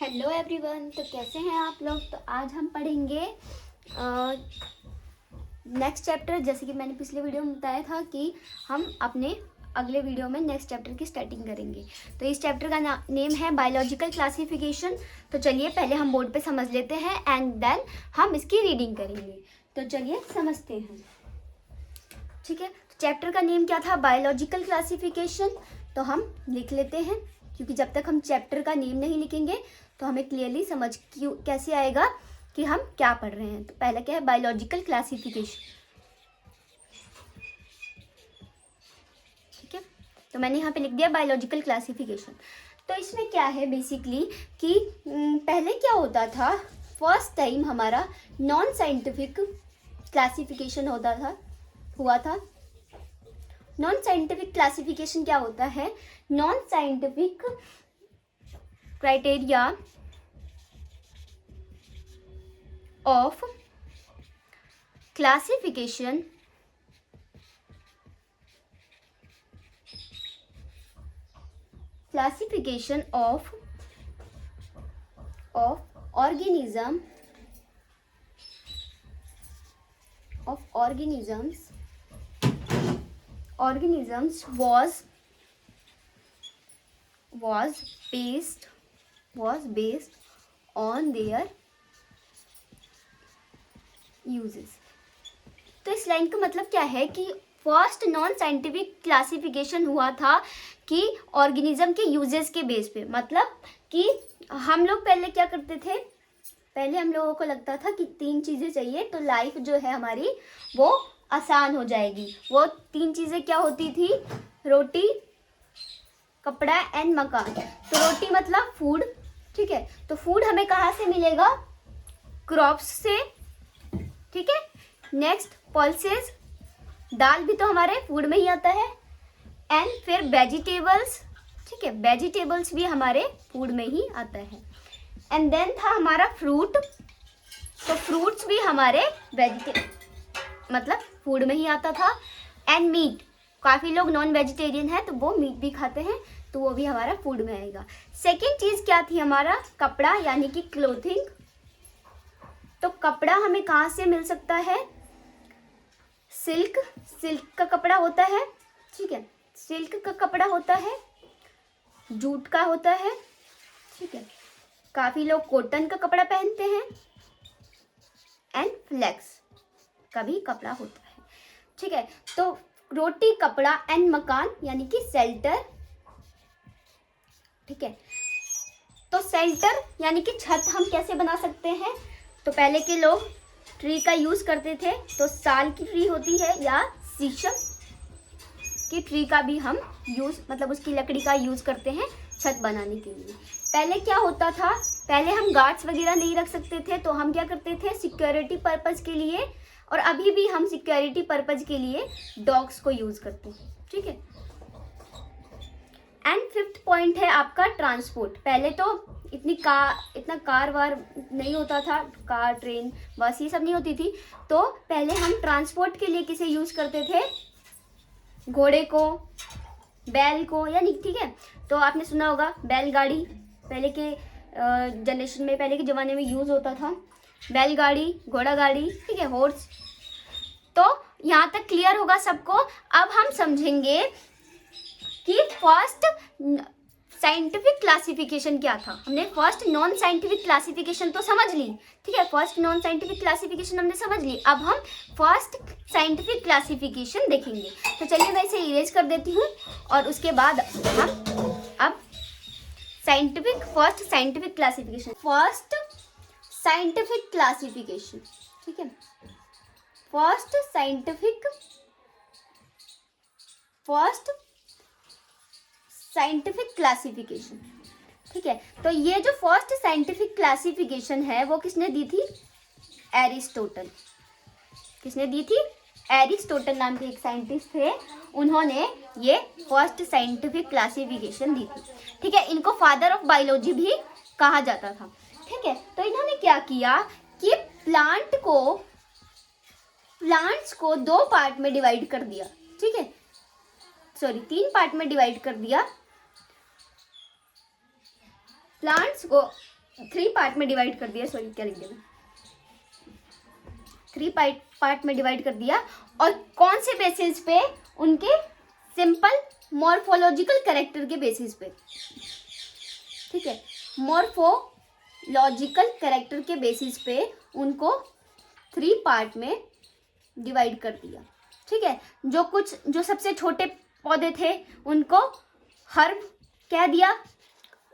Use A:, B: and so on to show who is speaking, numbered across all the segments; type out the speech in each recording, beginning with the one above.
A: Hello everyone. तो कैसे हैं आप लोग। तो आज हम पढ़ेंगे नेक्स्ट चैप्टर। जैसे कि मैंने पिछले वीडियो में बताया था कि हम अपने अगले वीडियो में नेक्स्ट चैप्टर की स्टार्टिंग करेंगे। तो इस चैप्टर का नेम है बायोलॉजिकल क्लासिफिकेशन। तो चलिए पहले हम बोर्ड पे समझ लेते हैं एंड देन हम इसकी रीडिंग करेंगे। तो चलिए समझते हैं। ठीक है, तो चैप्टर का नेम क्या था? Biological classification. तो हम लिख लेते हैं, क्योंकि जब तक हम चैप्टर का नेम नहीं लिखेंगे तो हमें क्लियरली समझ क्यों कैसे आएगा कि हम क्या पढ़ रहे हैं। तो पहला क्या है? Biological classification. ठीक है, तो मैंने यहाँ पे लिख दिया बायोलॉजिकल क्लासिफिकेशन। तो इसमें क्या है बेसिकली कि पहले क्या होता था, फर्स्ट टाइम हमारा नॉन साइंटिफिक क्लासिफिकेशन हुआ था। नॉन साइंटिफिक क्लासिफिकेशन क्या होता है? Non scientific criteria of classification of organisms was based on their uses। तो इस लाइन का मतलब क्या है कि फर्स्ट नॉन साइंटिफिक क्लासिफिकेशन हुआ था कि ऑर्गेनिज्म के यूजेस के बेस पे। मतलब कि हम लोग पहले क्या करते थे, पहले हम लोगों को लगता था कि 3 चीज़ें चाहिए तो लाइफ जो है हमारी वो आसान हो जाएगी। वो 3 चीज़ें क्या होती थी? रोटी, कपड़ा एंड मकान। तो रोटी मतलब फूड। ठीक है, तो फूड हमें कहाँ से मिलेगा? क्रॉप्स से। ठीक है, नेक्स्ट पल्सेस, दाल भी तो हमारे फूड में ही आता है। एंड फिर वेजिटेबल्स। ठीक है, वेजिटेबल्स भी हमारे फूड में ही आता है। एंड देन था हमारा फ्रूट। तो फ्रूट्स भी हमारे मतलब फूड में ही आता था। एंड मीट, काफ़ी लोग नॉन वेजिटेरियन है तो वो मीट भी खाते हैं, तो वो भी हमारा फूड में आएगा। सेकेंड चीज़ क्या थी? हमारा कपड़ा यानी कि क्लोथिंग। तो कपड़ा हमें कहाँ से मिल सकता है? सिल्क का कपड़ा होता है। ठीक है, सिल्क का कपड़ा होता है, जूट का होता है। ठीक है, काफ़ी लोग कॉटन का कपड़ा पहनते हैं। एंड फ्लेक्स का भी कपड़ा होता है। ठीक है, तो रोटी, कपड़ा एंड मकान यानी कि शेल्टर। ठीक है, तो शेल्टर यानी कि छत हम कैसे बना सकते हैं? तो पहले के लोग ट्री का यूज़ करते थे। तो साल की ट्री होती है या शीशम की ट्री का भी हम मतलब उसकी लकड़ी का यूज़ करते हैं छत बनाने के लिए। पहले क्या होता था, पहले हम गार्ड्स वगैरह नहीं रख सकते थे तो हम क्या करते थे? सिक्योरिटी पर्पज़ के लिए, और अभी भी हम सिक्योरिटी पर्पज़ के लिए डॉग्स को यूज़ करते हैं। ठीक है, एंड फिफ्थ पॉइंट है आपका ट्रांसपोर्ट। पहले तो इतना कार वार नहीं होता था, कार, ट्रेन, बस ये सब नहीं होती थी। तो पहले हम ट्रांसपोर्ट के लिए किसे यूज़ करते थे? घोड़े को, बैल को, यानी ठीक है। तो आपने सुना होगा बैलगाड़ी, पहले के जनरेशन में, पहले के ज़माने में यूज़ होता था बैलगाड़ी, घोड़ा गाड़ी। ठीक है, हॉर्स। तो यहाँ तक क्लियर होगा सबको। अब हम समझेंगे कि फर्स्ट साइंटिफिक क्लासिफिकेशन क्या था। हमने फर्स्ट नॉन साइंटिफिक क्लासिफिकेशन तो समझ ली। ठीक है, फर्स्ट नॉन साइंटिफिक क्लासिफिकेशन हमने समझ ली। अब हम फर्स्ट साइंटिफिक क्लासिफिकेशन देखेंगे। तो चलिए मैं इसे इरेज कर देती हूँ और उसके बाद हम अब फर्स्ट साइंटिफिक क्लासिफिकेशन। ठीक है, फर्स्ट साइंटिफिक क्लासिफिकेशन। ठीक है, तो ये जो फर्स्ट साइंटिफिक क्लासिफिकेशन है वो किसने दी थी? एरिस्टोटल। किसने दी थी? एरिस्टोटल नाम के एक साइंटिस्ट थे, उन्होंने ये फर्स्ट साइंटिफिक क्लासिफिकेशन दी थी। ठीक है, इनको फादर ऑफ बायोलॉजी भी कहा जाता था। ठीक है, तो इन्होंने क्या किया कि प्लांट्स को 2 पार्ट में डिवाइड कर दिया। ठीक है, 3 पार्ट में डिवाइड कर दिया। प्लांट्स को 3 पार्ट में डिवाइड कर दिया, सॉरी क्या लिख दिया मैं, 3 पार्ट में डिवाइड कर दिया। और कौन से बेसिस पे? उनके सिंपल मॉर्फोलॉजिकल कैरेक्टर के बेसिस पे, ठीक है, मॉर्फोलॉजिकल कैरेक्टर के बेसिस पे उनको 3 पार्ट में डिवाइड कर दिया, ठीक है। जो सबसे छोटे पौधे थे उनको हर्ब कह दिया,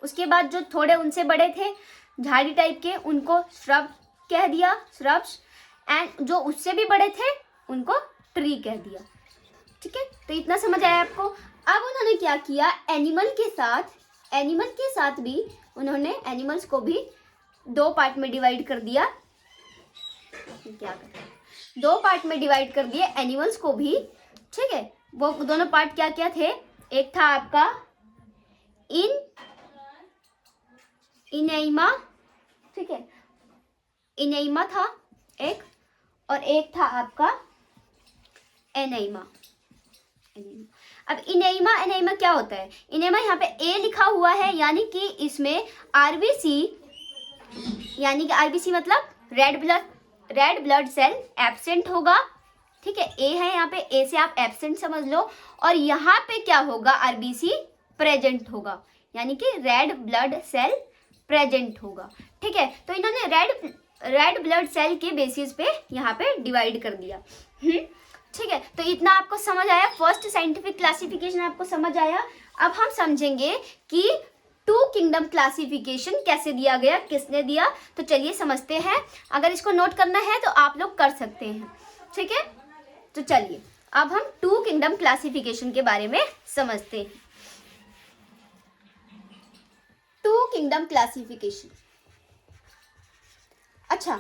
A: उसके बाद जो थोड़े उनसे बड़े थे झाड़ी टाइप के उनको श्रब कह दिया, श्रब्स, एंड जो उससे भी बड़े थे उनको ट्री कह दिया, ठीक है। तो इतना समझ आया आपको। अब उन्होंने क्या किया, एनिमल के साथ भी उन्होंने एनिमल्स को भी 2 पार्ट में डिवाइड कर दिया। क्या कर 2 पार्ट में डिवाइड कर दिए एनिमल्स को भी, ठीक है। वो दोनों पार्ट क्या क्या थे? एक था आपका इनेमा, ठीक है, इनेमा था एक, और एक था आपका एनेमा। अब इनेमा क्या होता है? इनेमा यहाँ पे ए लिखा हुआ है, यानी कि इसमें आरबीसी, यानी कि आरबीसी मतलब रेड ब्लड सेल एब्सेंट होगा, ठीक है। ए है यहाँ पे, ए से आप एब्सेंट समझ लो, और यहाँ पे क्या होगा, आरबीसी प्रेजेंट होगा, यानी कि रेड ब्लड सेल प्रेजेंट होगा, ठीक है। तो इन्होंने रेड ब्लड सेल के बेसिस पे यहाँ पे डिवाइड कर दिया, ठीक है। तो इतना आपको समझ आया, फर्स्ट साइंटिफिक क्लासिफिकेशन आपको समझ आया। अब हम समझेंगे कि 2 किंगडम क्लासिफिकेशन कैसे दिया गया, किसने दिया। तो चलिए समझते हैं। अगर इसको नोट करना है तो आप लोग कर सकते हैं, ठीक है। तो चलिए अब हम 2 किंगडम क्लासिफिकेशन के बारे में समझते हैं। 2 किंगडम क्लासिफिकेशन, अच्छा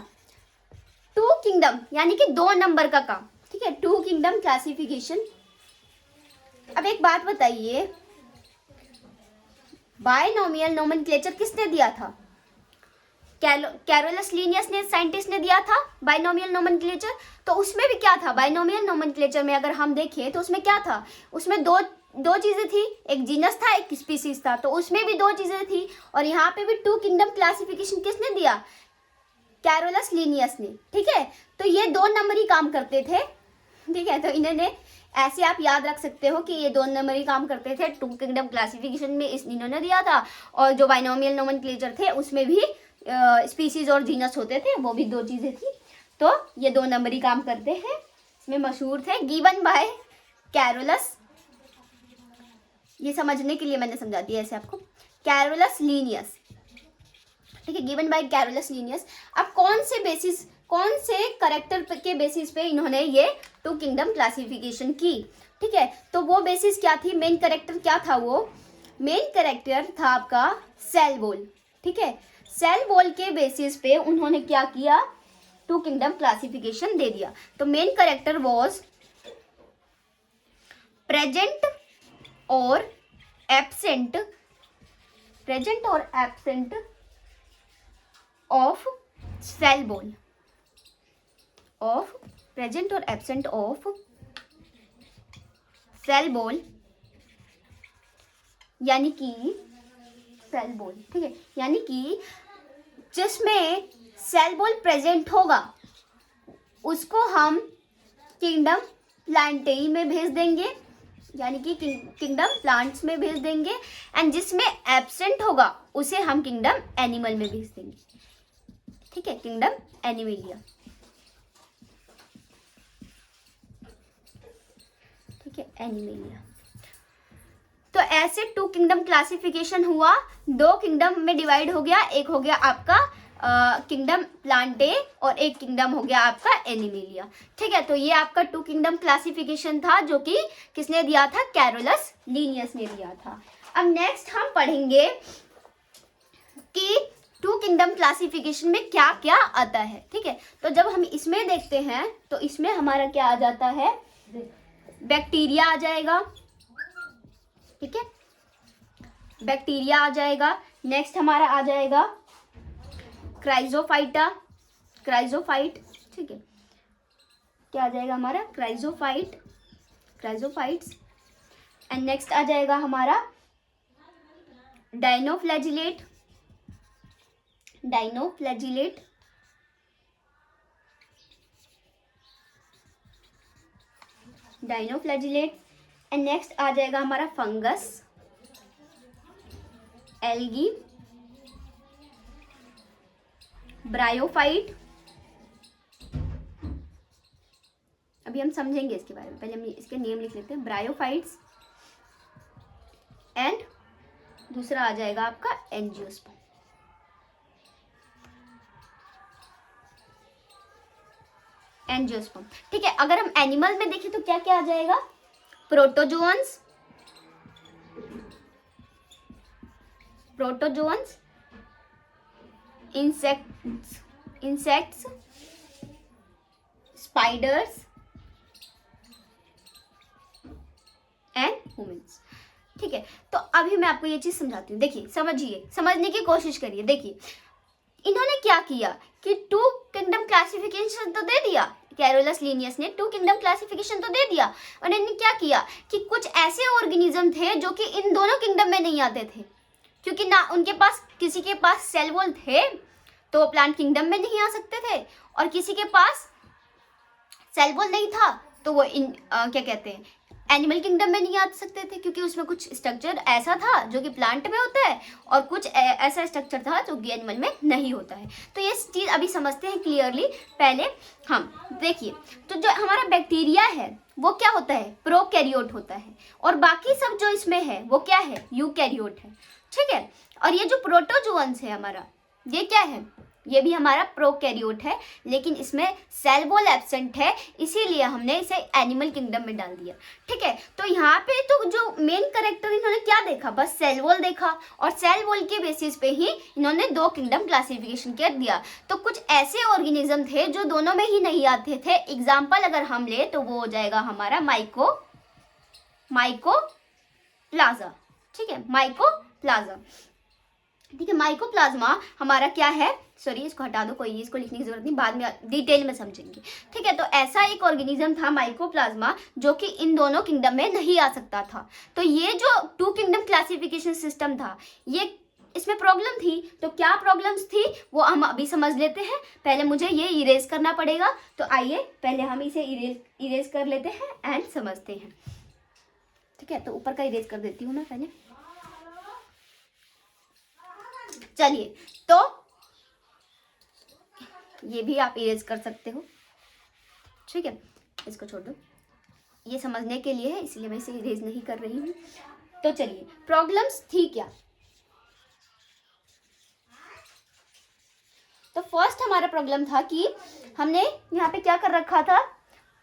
A: 2 किंगडम यानी कि 2 नंबर का काम, ठीक है। 2 किंगडम क्लासिफिकेशन। अब एक बात बताइए, बायनोमियल नोमेनक्लेचर किसने दिया था? कैरोलस लीनियस ने, साइंटिस्ट ने दिया था बायनोमियल नोमेनक्लेचर। तो उसमें भी क्या था, बायनोमियल नोमेनक्लेचर में अगर हम देखें तो उसमें क्या था, उसमें दो चीजें थी, एक जीनस था एक स्पीसीज था, तो उसमें भी 2 चीजें थी। और यहाँ पे भी 2 किंगडम क्लासिफिकेशन किसने दिया? कैरोलस लीनियस ने, ठीक है। तो ये 2 नंबर ही काम करते थे, ठीक है। तो इन्होंने ऐसे आप याद रख सकते हो कि ये 2 नंबर ही काम करते थे। 2 किंगडम क्लासिफिकेशन में इन्होंने दिया था, और जो बायनोमियल नोमेनक्लेचर थे उसमें भी स्पीसीज और जीनस होते थे, वो भी 2 चीजें थी। तो ये 2 नंबर ही काम करते हैं। इसमें मशहूर थे, गिवन बाय कैरोलस, ये समझने के लिए मैंने समझा दिया ऐसे आपको, कैरोलस लीनियस, ठीक है, गिवन बाय कैरोलस लीनियस। अब कौन से करेक्टर के बेसिस पे इन्होंने ये 2 किंगडम क्लासिफिकेशन की, ठीक है। तो वो बेसिस क्या थी, मेन करेक्टर क्या था? वो मेन करेक्टर था आपका सेल वॉल, ठीक है। सेल वॉल के बेसिस पे उन्होंने क्या किया, 2 किंगडम क्लासिफिकेशन दे दिया। तो मेन करेक्टर वाज प्रेजेंट और absent of cell wall, present और एब्सेंट ऑफ सेल वॉल, यानी कि सेल वॉल, ठीक है, यानी कि जिसमें सेल वॉल प्रेजेंट होगा उसको हम किंगडम प्लांटेई में भेज देंगे, यानी कि किंगडम प्लांट्स में भेज देंगे। एंड जिसमें एब्सेंट होगा उसे हम किंगडम एनिमल में भेज देंगे, ठीक है, किंगडम एनिमेलिया, ठीक है, एनिमेलिया। तो ऐसे 2 किंगडम क्लासिफिकेशन हुआ, 2 किंगडम में डिवाइड हो गया, एक हो गया आपका किंगडम प्लांटे और एक किंगडम हो गया आपका एनिमेलिया, ठीक है। तो ये आपका 2 किंगडम क्लासिफिकेशन था, जो कि किसने दिया था, कैरोलस लीनियस ने दिया था। अब नेक्स्ट हम पढ़ेंगे कि 2 किंगडम क्लासिफिकेशन में क्या क्या आता है, ठीक है। तो जब हम इसमें देखते हैं तो इसमें हमारा क्या आ जाता है, बैक्टीरिया आ जाएगा, ठीक है, बैक्टीरिया आ जाएगा। नेक्स्ट हमारा आ जाएगा क्राइजोफाइट, ठीक है, क्या आ जाएगा हमारा, क्राइजोफाइट्स। एंड नेक्स्ट आ जाएगा हमारा डायनोफ्लैजिलेट, डाइनोफ्लैजिलेट, डाइनोफ्लैजिलेट। एंड नेक्स्ट आ जाएगा हमारा फंगस, एल्गी, ब्रायोफाइट। अभी हम समझेंगे इसके बारे में, पहले हम इसके नेम लिख लेते हैं, ब्रायोफाइट्स। एंड दूसरा आ जाएगा आपका एंजियोस्पर्म। एंजियोस्पर्म, ठीक है। अगर हम एनिमल में देखें तो क्या क्या आ जाएगा, protozoans, protozoans, insects, spiders and humans, ठीक है। तो अभी मैं आपको ये चीज समझाती हूँ, देखिए समझिए, समझने की कोशिश करिए। देखिए इन्होंने क्या किया कि 2 किंगडम क्लासिफिकेशन तो दे दिया, कैरोलस लिनियस ने 2 किंगडम क्लासिफिकेशन तो दे दिया, और इन्होंने क्या किया कि कुछ ऐसे ऑर्गेनिज्म थे जो कि इन दोनों किंगडम में नहीं आते थे, क्योंकि ना उनके पास, किसी के पास सेल वॉल थे तो प्लांट किंगडम में नहीं आ सकते थे, और किसी के पास सेल वॉल नहीं था तो वो क्या कहते हैं, एनिमल किंगडम में नहीं आ सकते थे, क्योंकि उसमें कुछ स्ट्रक्चर ऐसा था जो कि प्लांट में होता है, और कुछ ऐसा स्ट्रक्चर था जो कि एनिमल में नहीं होता है। तो ये चीज़ अभी समझते हैं क्लियरली। पहले हम देखिए, तो जो हमारा बैक्टीरिया है वो क्या होता है, प्रोकैरियोट होता है, और बाकी सब जो इसमें है वो क्या है, यूकैरियोट है, ठीक है। और ये जो प्रोटोजोअन्स है हमारा, ये क्या है, ये भी हमारा प्रोकैरियोट है, लेकिन इसमें सेल वॉल एब्सेंट है, इसीलिए हमने इसे एनिमल किंगडम में डाल दिया, ठीक है। तो यहाँ पे तो जो मेन कैरेक्टर इन्होंने क्या देखा, बस सेल वॉल देखा, और सेल वॉल के बेसिस पे ही इन्होंने 2 किंगडम क्लासिफिकेशन कर दिया। तो कुछ ऐसे ऑर्गेनिज्म थे जो दोनों में ही नहीं आते थे। एग्जाम्पल अगर हम ले तो वो हो जाएगा हमारा माइकोप्लाज्मा, ठीक है, माइकोप्लाज्मा, ठीक है। माइकोप्लाज्मा हमारा क्या है, सॉरी इसको हटा दो, कोई इसको लिखने की जरूरत नहीं, बाद में डिटेल में समझेंगे, ठीक है। तो ऐसा एक ऑर्गेनिज्म था माइकोप्लाज्मा जो कि इन दोनों किंगडम में नहीं आ सकता था। तो ये जो 2 किंगडम क्लासिफिकेशन सिस्टम था, ये इसमें प्रॉब्लम थी। तो क्या प्रॉब्लम्स थी वो हम अभी समझ लेते हैं। पहले मुझे ये इरेज करना पड़ेगा, तो आइए पहले हम इसे इरेज कर लेते हैं एंड समझते हैं, ठीक है। तो ऊपर का इरेज कर देती हूँ मैं पहले, चलिए। तो ये भी आप इरेज कर सकते हो, ठीक है, इसको छोड़ दो, ये समझने के लिए है इसलिए मैं इसे इरेज नहीं कर रही हूँ। तो चलिए, प्रॉब्लम्स थी क्या, तो फर्स्ट हमारा प्रॉब्लम था कि हमने यहाँ पे क्या कर रखा था,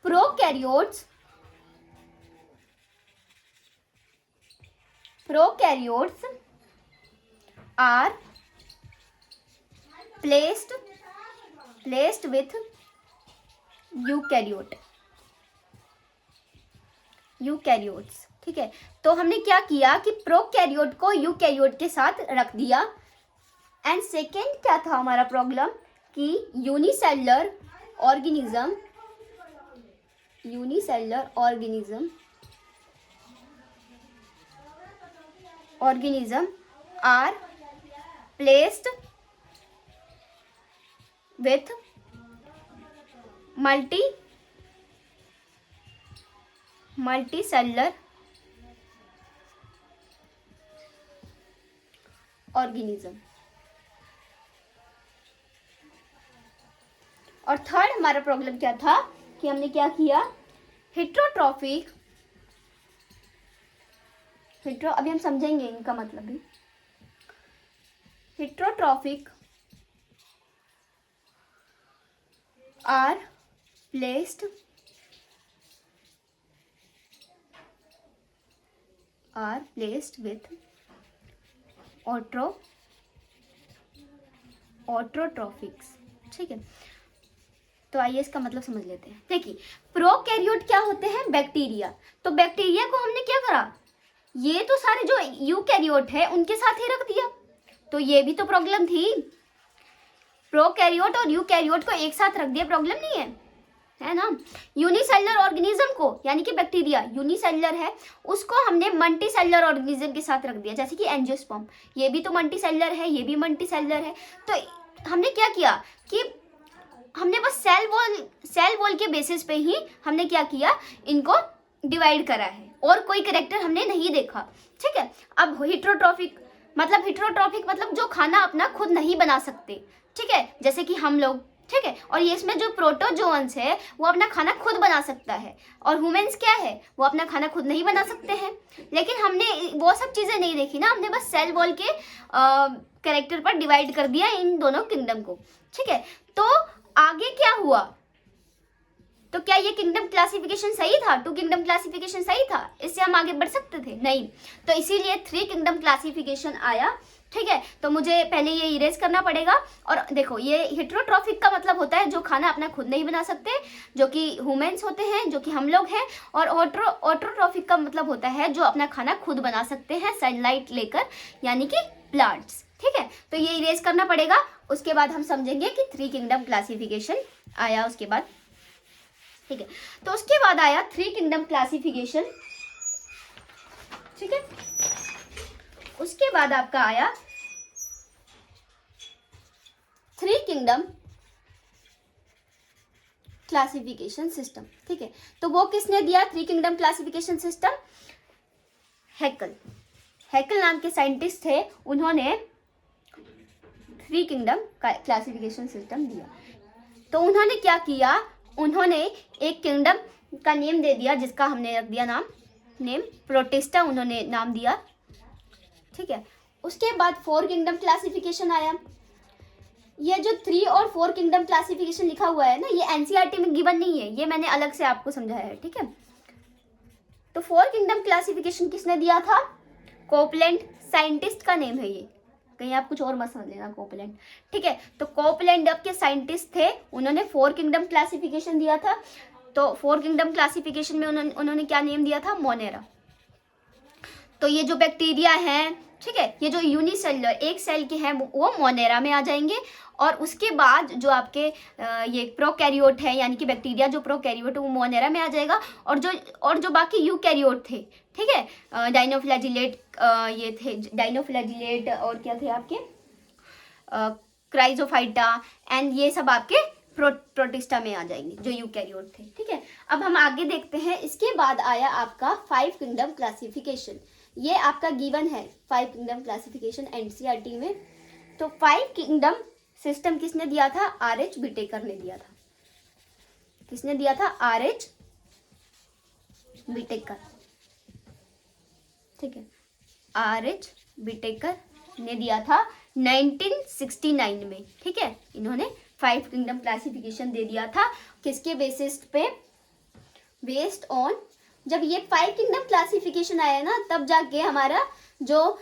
A: prokaryotes are placed with eukaryotes, ठीक है। तो हमने क्या किया कि प्रोकैरियोट को यूकैरियोट के साथ रख दिया। एंड सेकेंड क्या था हमारा प्रॉब्लम कि unicellular organism are placed with multicellular organism। और थर्ड हमारा प्रॉब्लम क्या था कि हमने क्या किया, अभी हम समझेंगे इनका मतलब भी। हेट्रोट्रॉफिक are placed with ऑटोट्रॉफिक्स, ठीक है। तो आइए इसका मतलब समझ लेते हैं। देखिए, प्रोकैरियोट क्या होते हैं, बैक्टीरिया। तो बैक्टीरिया को हमने क्या करा, ये तो सारे जो यूकैरियोट है उनके साथ ही रख दिया, तो ये भी तो प्रॉब्लम थी। प्रोकैरियोट और यूकैरियोट को एक साथ रख दिया, प्रॉब्लम नहीं है ना। यूनिसेलुलर ऑर्गेनिज्म को, यानी कि बैक्टीरिया यूनिसेलुलर है, उसको हमने मल्टीसेलुलर ऑर्गेनिज्म के साथ रख दिया, जैसे कि एंजियोस्पर्म, ये भी तो मल्टीसेलुलर है, ये भी मल्टीसेलुलर है। तो हमने क्या किया कि हमने बस सेल वॉल के बेसिस पे ही हमने क्या किया, इनको डिवाइड करा है, और कोई कैरेक्टर हमने नहीं देखा। ठीक है, अब हेटेरोट्रॉफिक मतलब जो खाना अपना खुद नहीं बना सकते, ठीक है, जैसे कि हम लोग, ठीक है, और ये इसमें जो प्रोटोजोअन्स है वो अपना खाना खुद बना सकता है, और ह्यूमंस क्या है, वो अपना खाना खुद नहीं बना सकते हैं। लेकिन हमने वो सब चीज़ें नहीं देखी ना, हमने बस सेल वॉल के कैरेक्टर पर डिवाइड कर दिया इन दोनों किंगडम को। ठीक है, तो आगे क्या हुआ, तो क्या ये किंगडम क्लासिफिकेशन सही था, 2 किंगडम क्लासिफिकेशन सही था, इससे हम आगे बढ़ सकते थे? नहीं। तो इसीलिए 3 किंगडम क्लासिफिकेशन आया। ठीक है, तो मुझे पहले ये इरेज करना पड़ेगा। और देखो, ये हेटेरोट्रॉफिक का मतलब होता है जो खाना अपना खुद नहीं बना सकते, जो कि ह्यूमंस होते हैं, जो कि हम लोग हैं। और ऑटोट्रॉफिक का मतलब होता है जो अपना खाना खुद बना सकते हैं सनलाइट लेकर, यानी कि प्लांट्स। ठीक है, तो ये इरेज करना पड़ेगा, उसके बाद हम समझेंगे कि 3 किंगडम क्लासिफिकेशन आया उसके बाद। ठीक है, तो उसके बाद आया 3 किंगडम क्लासिफिकेशन। ठीक है, उसके बाद आपका आया 3 किंगडम क्लासिफिकेशन सिस्टम। ठीक है, तो वो किसने दिया 3 किंगडम क्लासिफिकेशन सिस्टम? हैकल नाम के साइंटिस्ट थे, उन्होंने 3 किंगडम क्लासिफिकेशन सिस्टम दिया। तो उन्होंने क्या किया, उन्होंने एक किंगडम का नेम दे दिया, जिसका हमने रख दिया नेम प्रोटिस्टा उन्होंने नाम दिया। ठीक है, उसके बाद 4 किंगडम क्लासिफिकेशन आया। ये जो 3 और 4 किंगडम क्लासिफिकेशन लिखा हुआ है ना, ये एनसीईआरटी में गिवन नहीं है, ये मैंने अलग से आपको समझाया है। ठीक है, तो 4 किंगडम क्लासिफिकेशन किसने दिया था? कोपलैंड, साइंटिस्ट का नेम है ये, कहीं आप कुछ और मत समझ लेना, कोपलैंड। ठीक है, तो कोपलैंड के साइंटिस्ट थे, उन्होंने 4 किंगडम क्लासिफिकेशन दिया था। तो 4 किंगडम क्लासिफिकेशन में उन्होंने क्या नेम दिया था? मोनेरा। तो ये जो बैक्टीरिया हैं, ठीक है, ये जो यूनिसेलुलर एक सेल के हैं वो मोनेरा में आ जाएंगे। और उसके बाद जो आपके ये प्रोकैरियोट है, यानी कि बैक्टीरिया जो प्रोकैरियोट है वो मोनेरा में आ जाएगा। और जो बाकी यूकैरियोट थे, ठीक है, डाइनोफ्लैजिलेट, ये थे डाइनोफ्लैजिलेट, और क्या थे आपके क्राइजोफाइटा, एंड ये सब आपके प्रोटिस्टा में आ जाएंगे जो यूकैरियोट थे। ठीक है, अब हम आगे देखते हैं। इसके बाद आया आपका 5 किंगडम क्लासिफिकेशन। ये आपका गिवन है 5 किंगडम क्लासिफिकेशन एनसीईआरटी में। तो 5 किंगडम सिस्टम किसने दिया था? आर.एच. विटेकर ने दिया था। किसने दिया था? आर.एच. विटेकर। ठीक है, आर.एच. विटेकर ने दिया था 1969 में। ठीक है, इन्होंने 5 किंगडम क्लासिफिकेशन दे दिया था। किसके बेसिस पे? बेस्ड ऑन, जब ये 5 किंगडम क्लासिफिकेशन आया ना, तब जाके हमारा जो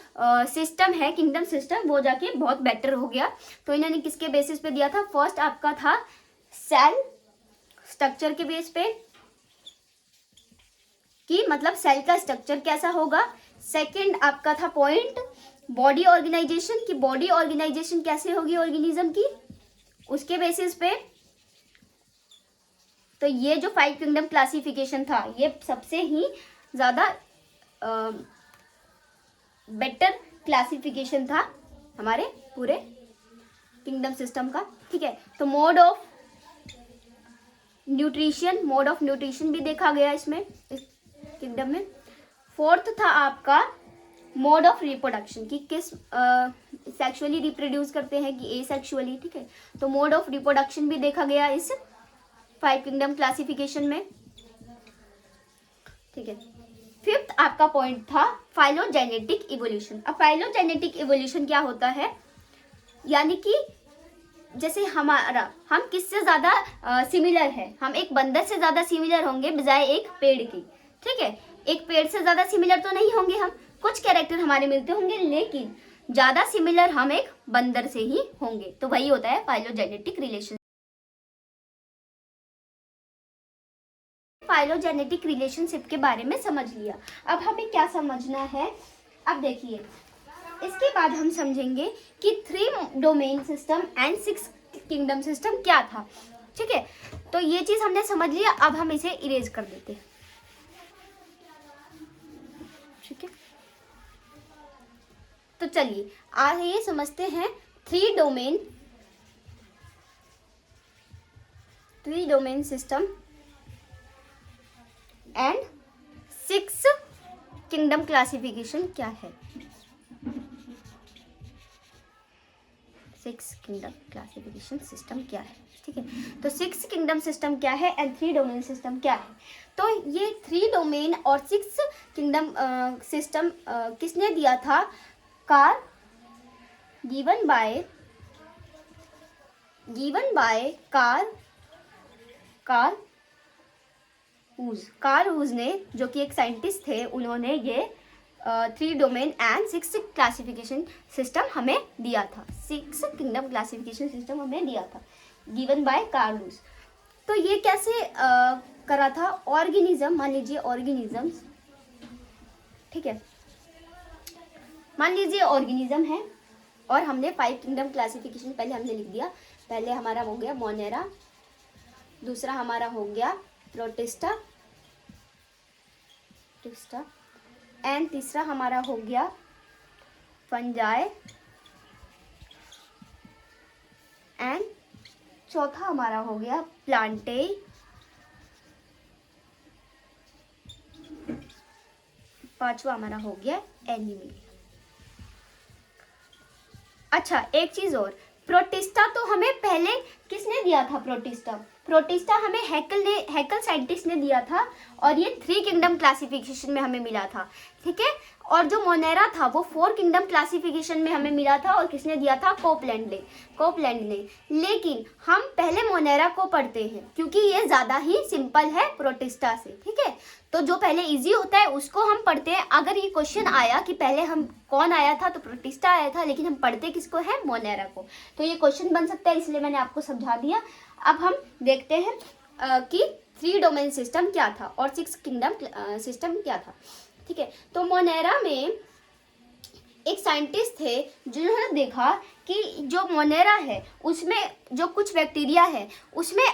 A: सिस्टम है, किंगडम सिस्टम, वो जाके बहुत बेटर हो गया। तो इन्होंने किसके बेसिस पे दिया था? फर्स्ट आपका था सेल स्ट्रक्चर के बेस पे, कि मतलब सेल का स्ट्रक्चर कैसा होगा। सेकंड आपका था पॉइंट बॉडी ऑर्गेनाइजेशन, कि बॉडी ऑर्गेनाइजेशन कैसे होगी ऑर्गेनिज्म की, उसके बेसिस पे। तो ये जो 5 किंगडम क्लासिफिकेशन था, ये सबसे ही ज़्यादा बेटर क्लासिफिकेशन था हमारे पूरे किंगडम सिस्टम का। ठीक है, तो मोड ऑफ न्यूट्रिशन भी देखा गया इसमें, इस किंगडम में। फोर्थ था आपका मोड ऑफ रिप्रोडक्शन, कि किस सेक्सुअली रिप्रोड्यूस करते हैं कि एसेक्सुअली। ठीक है, तो मोड ऑफ रिप्रोडक्शन भी देखा गया इस 5 किंगडम क्लासिफिकेशन में। ठीक है, फिफ्थ आपका पॉइंट था फाइलोजेनेटिक इवोल्यूशन। अब फाइलोजेनेटिक इवोल्यूशन क्या होता है? यानी कि जैसे हम किससे ज़्यादा सिमिलर है, हम एक बंदर से ज़्यादा सिमिलर होंगे बजाय एक पेड़ की। ठीक है, एक पेड़ से ज़्यादा सिमिलर तो नहीं होंगे हम, कुछ कैरेक्टर हमारे मिलते होंगे, लेकिन ज़्यादा सिमिलर हम एक बंदर से ही होंगे। तो वही होता है फाइलोजेनेटिक रिलेशन। फाइलोजेनेटिक रिलेशनशिप के बारे में समझ लिया। अब हमें क्या समझना है? अब देखिए, इसके बाद हम समझेंगे कि 3 domain system and 6 kingdom system क्या था। ठीक है, तो ये चीज हमने समझ लिया। अब हम इसे इरेज कर देते हैं। ठीक है, तो चलिए आइए समझते हैं 3 domain 3 domain system and 6 kingdom classification क्या है? 6 किंगडम क्लासिफिकेशन सिस्टम क्या है? ठीक है, तो 6 किंगडम सिस्टम क्या है एंड 3 डोमेन सिस्टम क्या है? तो ये 3 डोमेन और 6 किंगडम सिस्टम किसने दिया था? कार गिवन बाय कार्ल हूज ने, जो कि एक साइंटिस्ट थे, उन्होंने ये 3 डोमेन एंड 6 क्लासिफिकेशन सिस्टम हमें दिया था। 6 किंगडम क्लासिफिकेशन सिस्टम हमें दिया था, गिवन बाय कार्ल हूज। तो ये कैसे करा था? ऑर्गेनिज्म, मान लीजिए ऑर्गेनिजम्स, ठीक है, मान लीजिए ऑर्गेनिज्म है और हमने 5 किंगडम क्लासिफिकेशन पहले हमने लिख दिया। पहले हमारा हो गया मोनेरा, दूसरा हमारा हो गया प्रोटिस्टा एंड तीसरा हमारा हो गया फंजाई एंड चौथा हमारा हो गया प्लांटेई, पांचवा हमारा हो गया एनिमी। अच्छा, एक चीज और, प्रोटिस्टा तो हमें पहले किसने दिया था? प्रोटिस्टा हमें हैकल साइंटिस्ट ने दिया था और ये 3 किंगडम क्लासिफिकेशन में हमें मिला था, ठीक है। और जो मोनेरा था वो 4 किंगडम क्लासिफिकेशन में हमें मिला था और किसने दिया था? कोपलैंड ने। लेकिन हम पहले मोनेरा को पढ़ते हैं क्योंकि ये ज़्यादा ही सिंपल है प्रोटिस्टा से, ठीक है। तो जो पहले इजी होता है उसको हम पढ़ते हैं। अगर ये क्वेश्चन आया कि पहले हम कौन आया था, तो प्रोटिस्टा आया था, लेकिन हम पढ़ते किसको है? मोनेरा को। तो ये क्वेश्चन बन सकता है, इसलिए मैंने आपको समझा दिया। अब हम देखते हैं कि 3 डोमेन सिस्टम क्या था और 6 किंगडम सिस्टम क्या था, ठीक है। तो मोनेरा में एक साइंटिस्ट थे जिन्होंने देखा कि जो मोनेरा है उसमें जो कुछ बैक्टीरिया है उसमें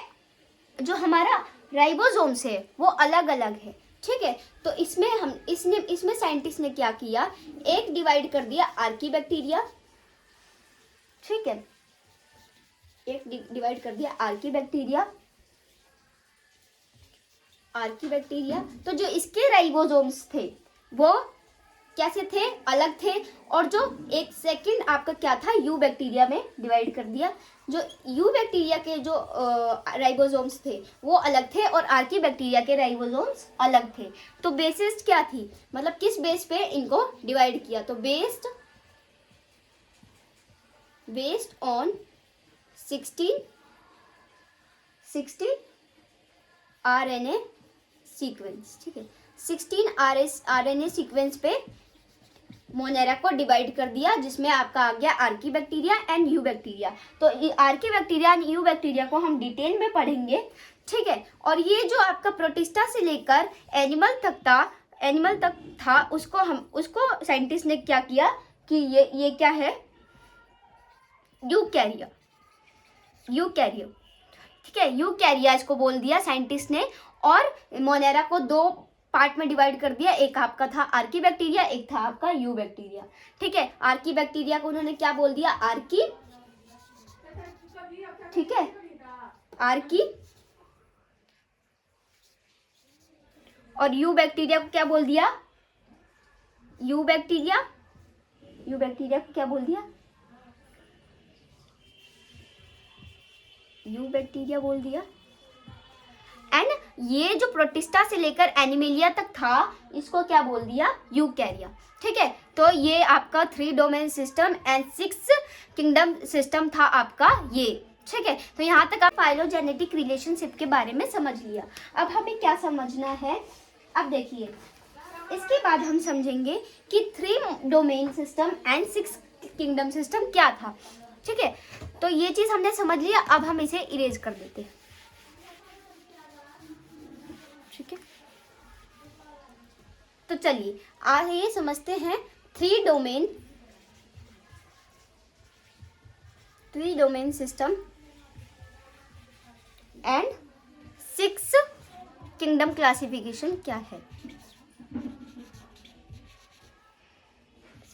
A: जो हमारा राइबोसोम्स है वो अलग अलग है, ठीक है। तो इसमें साइंटिस्ट ने क्या किया? एक डिवाइड कर दिया आर्की बैक्टीरिया, ठीक है, एक डिवाइड कर दिया आर्की बैक्टीरिया। तो जो इसके राइबोसोम्स थे वो कैसे थे? अलग थे। और जो एक सेकंड आपका क्या था? यू बैक्टीरिया में डिवाइड कर दिया। जो यू बैक्टीरिया के जो राइबोसोम्स थे वो अलग थे और आर्की बैक्टीरिया के राइबोसोम्स अलग थे। तो बेसिस क्या थी? मतलब किस बेस पे इनको डिवाइड किया? तो बेस्ड ऑन 16 RNA सीक्वेंस, ठीक है। 16 RNA सीक्वेंस पे मोनेरा को डिवाइड कर दिया, जिसमें आपका आ गया archaebacteria and eubacteria. तो archaebacteria and eubacteria को हम डिटेल में पढ़ेंगे, ठीक है। और ये जो आपका प्रोटिस्टा से लेकर एनिमल तक था उसको साइंटिस्ट ने क्या किया कि ये क्या है? यूकैरिया, ठीक है, यूकैरिया इसको बोल दिया साइंटिस्ट ने। और मोनेरा को 2 पार्ट में डिवाइड कर दिया। एक आपका था आर्की बैक्टीरिया, एक था आपका यू बैक्टीरिया, ठीक है। आर्की बैक्टीरिया को उन्होंने क्या बोल दिया? आर्की, ठीक है, आर्की। और यू बैक्टीरिया को क्या बोल दिया? यू बैक्टीरिया को क्या बोल दिया? यू बैक्टीरिया बोल दिया। एंड ये जो प्रोटिस्टा से लेकर एनिमेलिया तक था इसको क्या बोल दिया? यूकैरिया, ठीक है। तो ये आपका 3 domain system and 6 kingdom system था आपका ये, ठीक है। तो यहाँ तक आप फाइलोजेनेटिक रिलेशनशिप के बारे में समझ लिया। अब हमें क्या समझना है? अब देखिए, इसके बाद हम समझेंगे कि 3 domain system and 6 kingdom system क्या था, ठीक है। तो ये चीज हमने समझ लिया। अब हम इसे इरेज कर देते हैं, ठीक है। तो चलिए आइए समझते हैं 3 domain system and 6 kingdom classification क्या है।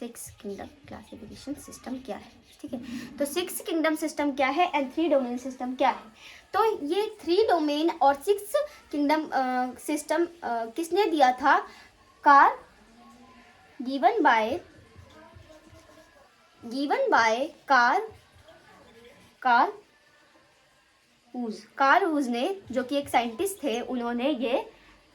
A: 6 किंगडम क्लासिफिकेशन सिस्टम क्या है, ठीक है। तो 6 किंगडम सिस्टम क्या है एंड 3 डोमेन सिस्टम क्या है? तो ये 3 डोमेन और 6 किंगडम सिस्टम किसने दिया था? कार गिवन बाय कार्ल वूज ने, जो कि एक साइंटिस्ट थे, उन्होंने ये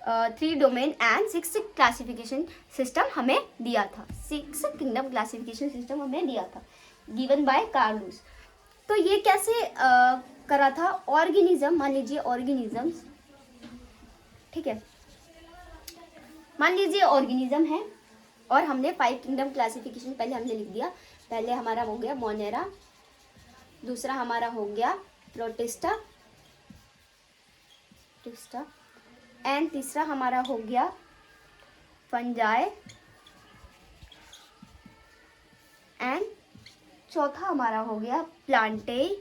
A: 3 डोमेन एंड 6 क्लासिफिकेशन सिस्टम हमें दिया था। 6 किंगडम क्लासिफिकेशन सिस्टम हमें दिया था, गिवन बाय कार्ल वूज। तो ये कैसे करा था? ऑर्गेनिज्म, मान लीजिए ऑर्गेनिजम्स, ठीक है, मान लीजिए ऑर्गेनिज्म है और हमने 5 किंगडम क्लासिफिकेशन पहले हमने लिख दिया। पहले हमारा हो गया मोनेरा, दूसरा हमारा हो गया प्रोटिस्टा एंड तीसरा हमारा हो गया फंजाई एंड चौथा हमारा हो गया प्लांटेई,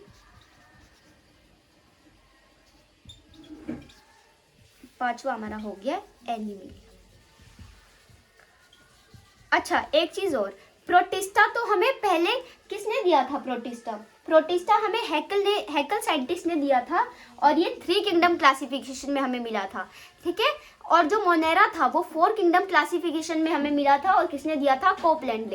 A: पांचवा हमारा हो गया एनिमल। अच्छा, एक चीज और, प्रोटिस्टा तो हमें पहले किसने दिया था? प्रोटिस्टा हमें हैकल साइंटिस्ट ने दिया था और ये 3 किंगडम क्लासिफिकेशन में हमें मिला था, ठीक है। और जो मोनेरा था वो 4 किंगडम क्लासिफिकेशन में हमें मिला था और किसने दिया था? कोपलैंड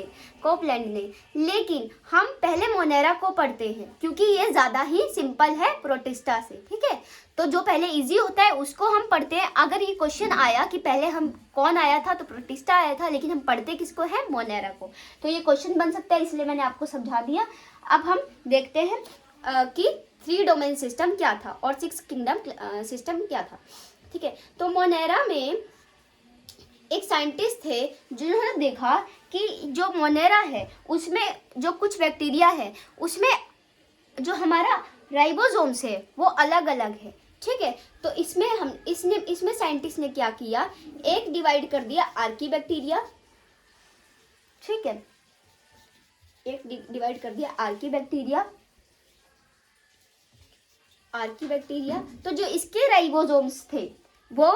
A: ने। लेकिन हम पहले मोनेरा को पढ़ते हैं क्योंकि ये ज़्यादा ही सिंपल है प्रोटिस्टा से, ठीक है। तो जो पहले इजी होता है उसको हम पढ़ते हैं। अगर ये क्वेश्चन आया कि पहले हम कौन आया था, तो प्रोटिस्टा आया था, लेकिन हम पढ़ते किसको है? मोनेरा को। तो ये क्वेश्चन बन सकता है, इसलिए मैंने आपको समझा दिया। अब हम देखते हैं कि 3 डोमेन सिस्टम क्या था और 6 किंगडम सिस्टम क्या था, ठीक है। तो मोनेरा में एक साइंटिस्ट थे जिन्होंने देखा कि जो मोनेरा है उसमें जो कुछ बैक्टीरिया है उसमें जो हमारा राइबोसोम्स है वो अलग अलग है, ठीक है। तो इसमें साइंटिस्ट ने क्या किया? एक डिवाइड कर दिया आर्कीबैक्टीरिया, ठीक है, एक डिवाइड कर दिया आर्कीबैक्टीरिया। तो जो इसके राइबोसोम्स थे वो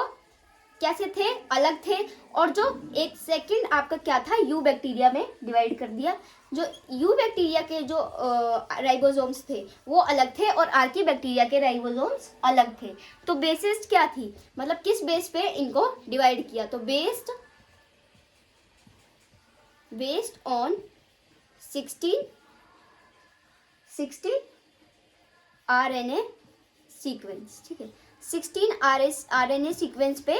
A: कैसे थे? अलग थे। और जो एक सेकंड आपका क्या था? यू बैक्टीरिया में डिवाइड कर दिया। जो यू बैक्टीरिया के जो राइबोसोम्स थे वो अलग थे और आर्की बैक्टीरिया के राइबोसोम्स अलग थे। तो बेसिस क्या थी? मतलब किस बेस पे इनको डिवाइड किया? तो बेस्ड ऑन 16 RNA सीक्वेंस, ठीक है। 16 RNA सीक्वेंस पे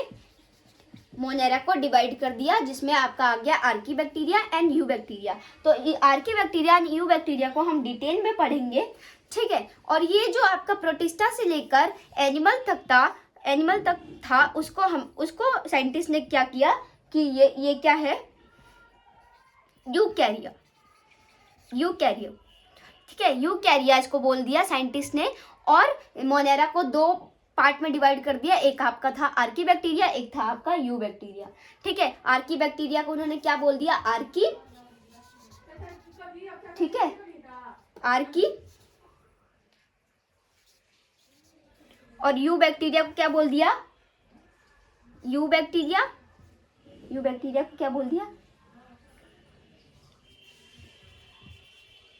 A: मोनेरा को डिवाइड कर दिया, जिसमें आपका आ गया archaebacteria and eubacteria. तो archaebacteria and eubacteria को हम डिटेल में पढ़ेंगे, ठीक है। और ये जो आपका प्रोटिस्टा से लेकर एनिमल तक था उसको साइंटिस्ट ने क्या किया कि ये क्या है? यूकैरिया, ठीक है, यूकैरिया इसको बोल दिया साइंटिस्ट ने। और मोनेरा को 2 पार्ट में डिवाइड कर दिया। एक आपका था आर्की बैक्टीरिया, एक था आपका यू बैक्टीरिया, ठीक है। आर्की बैक्टीरिया को उन्होंने क्या बोल दिया? आर्की, ठीक है, आर्की। और यू बैक्टीरिया को क्या बोल दिया? यू बैक्टीरिया को क्या बोल दिया?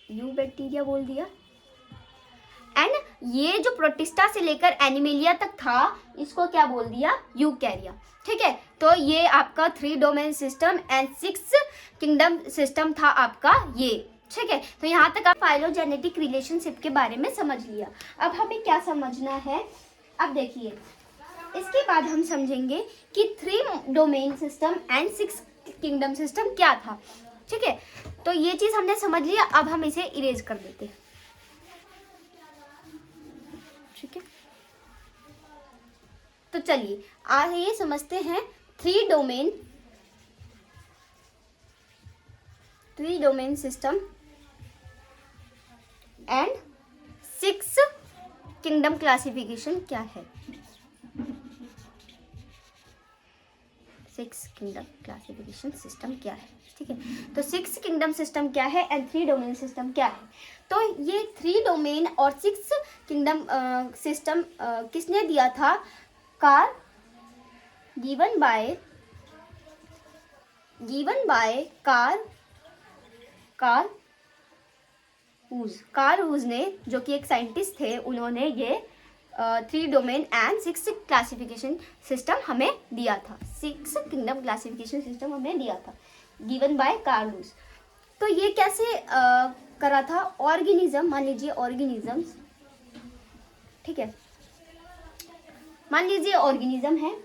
A: यू बैक्टीरिया बोल दिया। एंड ये जो प्रोटिस्टा से लेकर एनिमेलिया तक था इसको क्या बोल दिया? यूकैरिया, ठीक है। तो ये आपका 3 domain system and 6 kingdom system था आपका ये, ठीक है। तो यहाँ तक आप फाइलोजेनेटिक रिलेशनशिप के बारे में समझ लिया। अब हमें क्या समझना है? अब देखिए, इसके बाद हम समझेंगे कि 3 domain system and 6 kingdom system क्या था, ठीक है। तो ये चीज हमने समझ लिया। अब हम इसे इरेज कर देते हैं, ठीक है। तो चलिए आइए समझते हैं 3 domain system and 6 kingdom classification क्या है। 6 किंगडम क्लासिफिकेशन सिस्टम क्या है, ठीक है। तो 6 किंगडम सिस्टम क्या है एंड 3 डोमेन सिस्टम क्या है? तो ये 3 डोमेन और 6 किंगडम सिस्टम किसने दिया था? कार गिवन बाय कार्ल वूज ने, जो कि एक साइंटिस्ट थे, उन्होंने ये 3 डोमेन एंड 6 क्लासिफिकेशन सिस्टम हमें दिया था, 6 किंगडम क्लासिफिकेशन सिस्टम हमें दिया था, गिवन बाय कार्ल लुईस। तो ये कैसे करा था? ऑर्गेनिज्म, मान लीजिए ऑर्गेनिजम्स, ठीक है, मान लीजिए ऑर्गेनिज्म है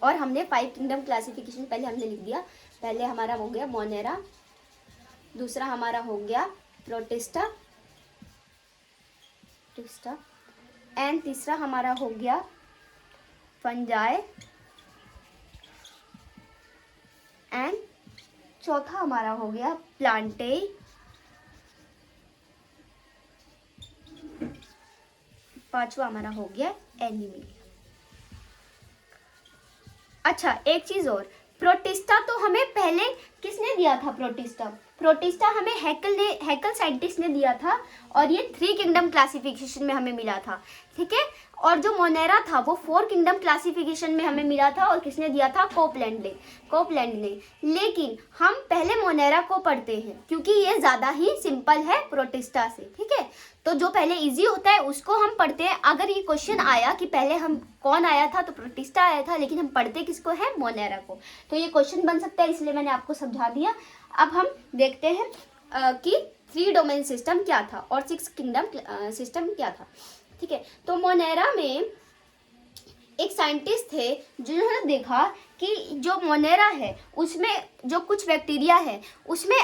A: और हमने 5 किंगडम क्लासिफिकेशन पहले हमने लिख दिया। पहले हमारा हो गया मोनेरा, दूसरा हमारा हो गया प्रोटिस्टा, एंड तीसरा हमारा हो गया फंजाई, एंड चौथा हमारा हो गया प्लांटेई, पांचवा हमारा हो गया एनिमेलिया। अच्छा, एक चीज और, प्रोटिस्टा तो हमें पहले किसने दिया था? प्रोटिस्टा हमें हैकल साइंटिस्ट ने दिया था और ये 3 किंगडम क्लासिफिकेशन में हमें मिला था, ठीक है। और जो मोनेरा था वो 4 किंगडम क्लासिफिकेशन में हमें मिला था और किसने दिया था? कोपलैंड ने। लेकिन हम पहले मोनेरा को पढ़ते हैं क्योंकि ये ज़्यादा ही सिंपल है प्रोटिस्टा से, ठीक है। तो जो पहले इजी होता है उसको हम पढ़ते हैं। अगर ये क्वेश्चन आया कि पहले हम कौन आया था, तो प्रोटिस्टा आया था, लेकिन हम पढ़ते किसको है? मोनेरा को। तो ये क्वेश्चन बन सकता है, इसलिए मैंने आपको समझा दिया। अब हम देखते हैं कि 3 डोमेन सिस्टम क्या था और 6 किंगडम सिस्टम क्या था, ठीक है। तो मोनेरा में एक साइंटिस्ट थे जिन्होंने देखा कि जो मोनेरा है उसमें जो कुछ बैक्टीरिया है उसमें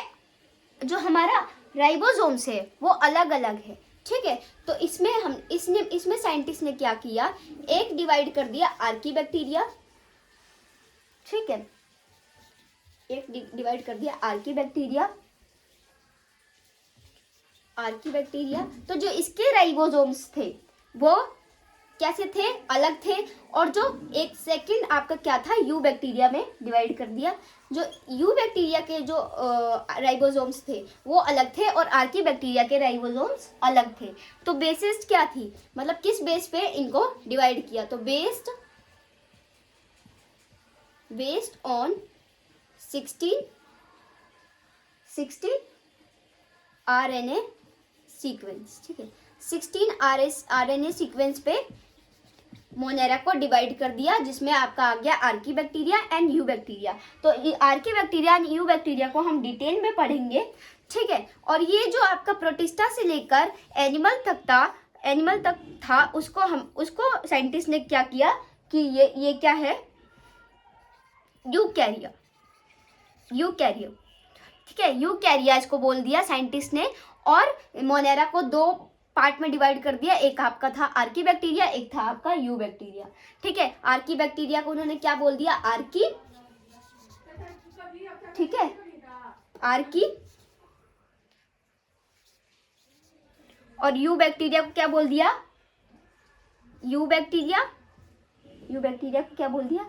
A: जो हमारा राइबोसोम्स है वो अलग अलग है, ठीक है। तो इसमें साइंटिस्ट ने क्या किया? एक डिवाइड कर दिया आर्की बैक्टीरिया, ठीक है, एक डिवाइड कर दिया आर्की बैक्टीरिया। तो जो इसके राइबोसोम्स थे वो कैसे थे? अलग थे। और जो एक सेकंड आपका क्या था? यू बैक्टीरिया में डिवाइड कर दिया। जो यू बैक्टीरिया के जो राइबोसोम्स थे वो अलग थे और आर्की बैक्टीरिया के राइबोसोम्स अलग थे। तो बेसिस क्या थी? मतलब किस बेस पे इनको डिवाइड किया? तो बेस्ड ऑन 16 RNA सीक्वेंस, ठीक है। 16 RNA सीक्वेंस पे मोनेरा को डिवाइड कर दिया, जिसमें आपका आ गया archaebacteria and eubacteria. तो archaebacteria and eubacteria को हम डिटेल में पढ़ेंगे, ठीक है। और ये जो आपका प्रोटिस्टा से लेकर एनिमल तक था उसको साइंटिस्ट ने क्या किया कि ये क्या है? यूकैरिया, ठीक है, यूकैरिया इसको बोल दिया साइंटिस्ट ने। और मोनेरा को 2 पार्ट में डिवाइड कर दिया, एक आपका था आर्की बैक्टीरिया, एक था आपका यू बैक्टीरिया, ठीक है। आर्की बैक्टीरिया को उन्होंने क्या बोल दिया? आर्की, ठीक है, आर्की। और यू बैक्टीरिया को क्या बोल दिया? यू बैक्टीरिया को क्या बोल दिया?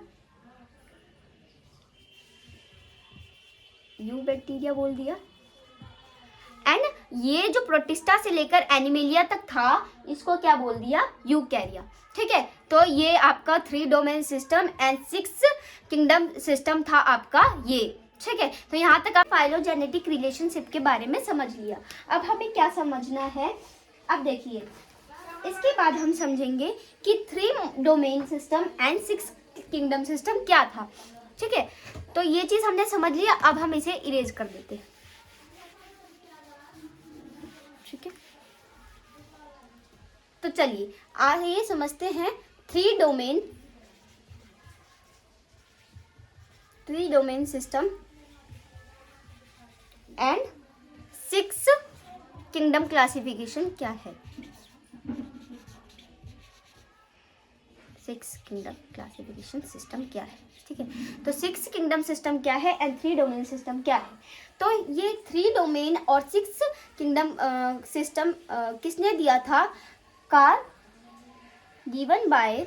A: यू बैक्टीरिया बोल दिया। एंड ये जो प्रोटिस्टा से लेकर एनिमेलिया तक था इसको क्या बोल दिया? यूकैरिया, ठीक है। तो ये आपका 3 domain system and 6 kingdom system था आपका ये, ठीक है। तो यहाँ तक आप फाइलोजेनेटिक रिलेशनशिप के बारे में समझ लिया। अब हमें क्या समझना है? अब देखिए, इसके बाद हम समझेंगे कि 3 domain system and 6 kingdom system क्या था, ठीक है। तो ये चीज हमने समझ लिया। अब हम इसे इरेज कर देते हैं, ठीक है। तो चलिए आइए समझते हैं 3 domain system and 6 kingdom classification क्या है। 6 किंगडम क्लासिफिकेशन सिस्टम क्या है, ठीक है। तो 6 किंगडम सिस्टम क्या है एंड 3 डोमेन सिस्टम क्या है? तो ये 3 डोमेन और 6 किंगडम सिस्टम किसने दिया था? गिवन बाय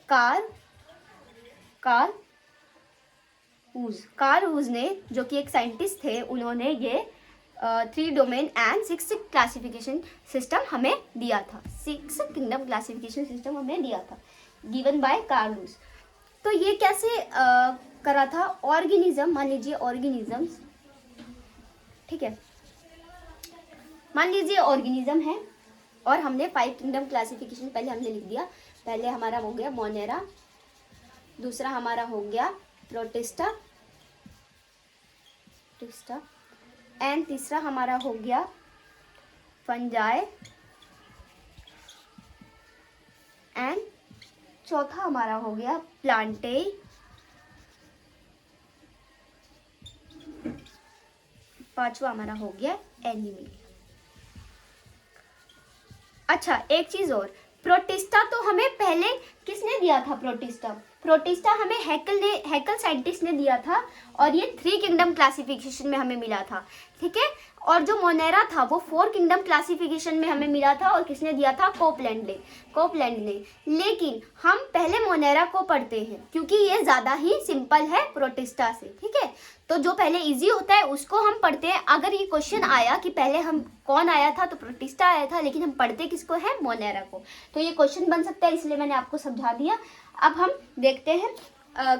A: कार्ल हूज ने, जो कि एक साइंटिस्ट थे, उन्होंने ये 3 डोमेन एंड 6 क्लासिफिकेशन सिस्टम हमें दिया था। 6 किंगडम क्लासिफिकेशन सिस्टम हमें दिया था, गिवन बाय कार्ल हूज। तो ये कैसे करा था? ऑर्गेनिज्म, मान लीजिए ऑर्गेनिजम्स, ठीक है, मान लीजिए ऑर्गेनिज्म है और हमने 5 किंगडम क्लासिफिकेशन पहले हमने लिख दिया। पहले हमारा हो गया मोनेरा, दूसरा हमारा हो गया प्रोटिस्टा एंड तीसरा हमारा हो गया फंजाई एंड चौथा हमारा हो गया प्लांटेई, पांचवा हमारा हो गया एनिमल। अच्छा एक चीज और, प्रोटिस्टा तो हमें पहले किसने दिया था? प्रोटिस्टा हमें हैकल साइंटिस्ट ने दिया था और ये 3 किंगडम क्लासिफिकेशन में हमें मिला था, ठीक है। और जो मोनेरा था वो 4 किंगडम क्लासिफिकेशन में हमें मिला था और किसने दिया था? कोपलैंड ने। लेकिन हम पहले मोनेरा को पढ़ते हैं क्योंकि ये ज़्यादा ही सिंपल है प्रोटिस्टा से, ठीक है। तो जो पहले इजी होता है उसको हम पढ़ते हैं। अगर ये क्वेश्चन आया कि पहले हम कौन आया था, तो प्रोटिस्टा आया था, लेकिन हम पढ़ते किसको है? मोनेरा को। तो ये क्वेश्चन बन सकता है, इसलिए मैंने आपको समझा दिया। अब हम देखते हैं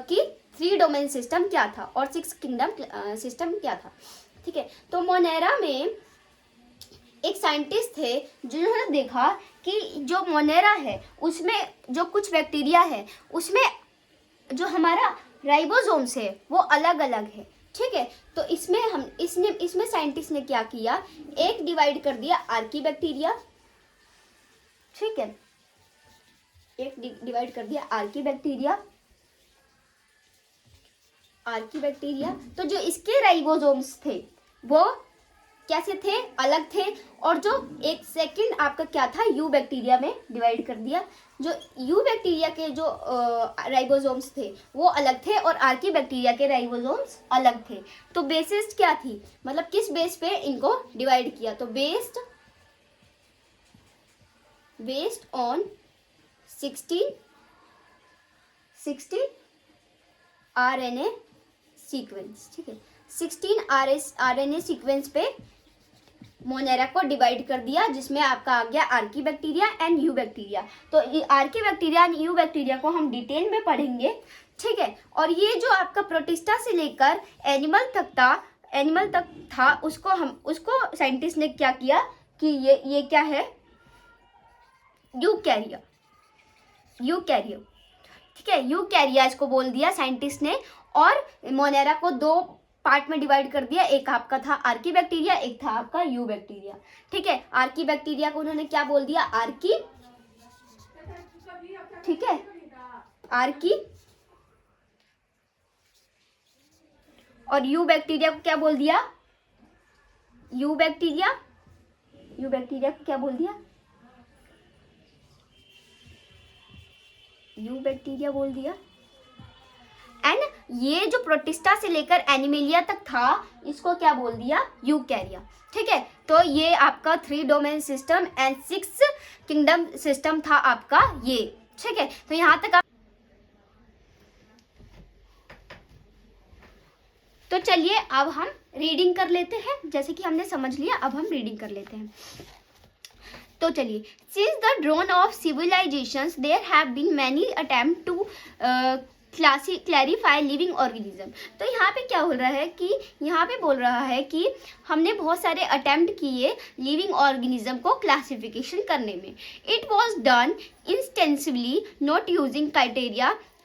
A: कि 3 डोमेन सिस्टम क्या था और 6 किंगडम सिस्टम क्या था, ठीक है। तो मोनेरा में एक साइंटिस्ट थे जिन्होंने देखा कि जो मोनेरा है उसमें जो कुछ बैक्टीरिया है उसमें जो हमारा राइबोसोम्स है वो अलग अलग है, ठीक है। तो इसमें साइंटिस्ट ने क्या किया, एक डिवाइड कर दिया आर्की बैक्टीरिया, ठीक है, एक डिवाइड कर दिया आर्की बैक्टीरिया। तो जो इसके राइबोसोम्स थे वो कैसे थे? अलग थे। और जो एक सेकंड आपका क्या था, यू बैक्टीरिया में डिवाइड कर दिया। जो यू बैक्टीरिया के जो राइबोसोम्स थे वो अलग थे और आर्की बैक्टीरिया के राइबोसोम्स अलग थे। तो बेसिस क्या थी, मतलब किस बेस पे इनको डिवाइड किया? तो बेस्ड ऑन 16 RNA सीक्वेंस, ठीक है। 16 RNA सीक्वेंस पे मोनेरा को डिवाइड कर दिया, जिसमें आपका आ गया archaebacteria and eubacteria. तो ये Archie bacteria and eubacteria को हम डिटेल में पढ़ेंगे, ठीक है। और ये जो आपका प्रोटिस्टा से लेकर एनिमल तक था उसको साइंटिस्ट ने क्या किया कि ये क्या है? यूकैरिया, ठीक है, यूकैरिया इसको बोल दिया साइंटिस्ट ने। और मोनेरा को 2 पार्ट में डिवाइड कर दिया, एक आपका था आर्की बैक्टीरिया, एक था आपका यू बैक्टीरिया, ठीक है। आर्की बैक्टीरिया को उन्होंने क्या बोल दिया? आर्की, ठीक है, आर्की। और यू बैक्टीरिया को क्या बोल दिया? यू बैक्टीरिया को क्या बोल दिया? यू बैक्टीरिया बोल दिया। एंड ये जो प्रोटिस्टा से लेकर एनिमेलिया तक था इसको क्या बोल दिया? यूकैरिया, ठीक है। तो ये आपका 3 domain system and 6 kingdom system था आपका ये, ठीक है। तो यहाँ तक तो चलिए अब हम रीडिंग कर लेते हैं। जैसे कि हमने समझ लिया, अब हम रीडिंग कर लेते हैं। तो चलिए, since the dawn of civilizations there have been many attempts to clarify living organism. तो यहाँ पे क्या हो रहा है कि यहाँ पे बोल रहा है कि हमने बहुत सारे अटेम्प्ट किए लिविंग ऑर्गेनिज्म को क्लासिफिकेशन करने में। It was done intensively not using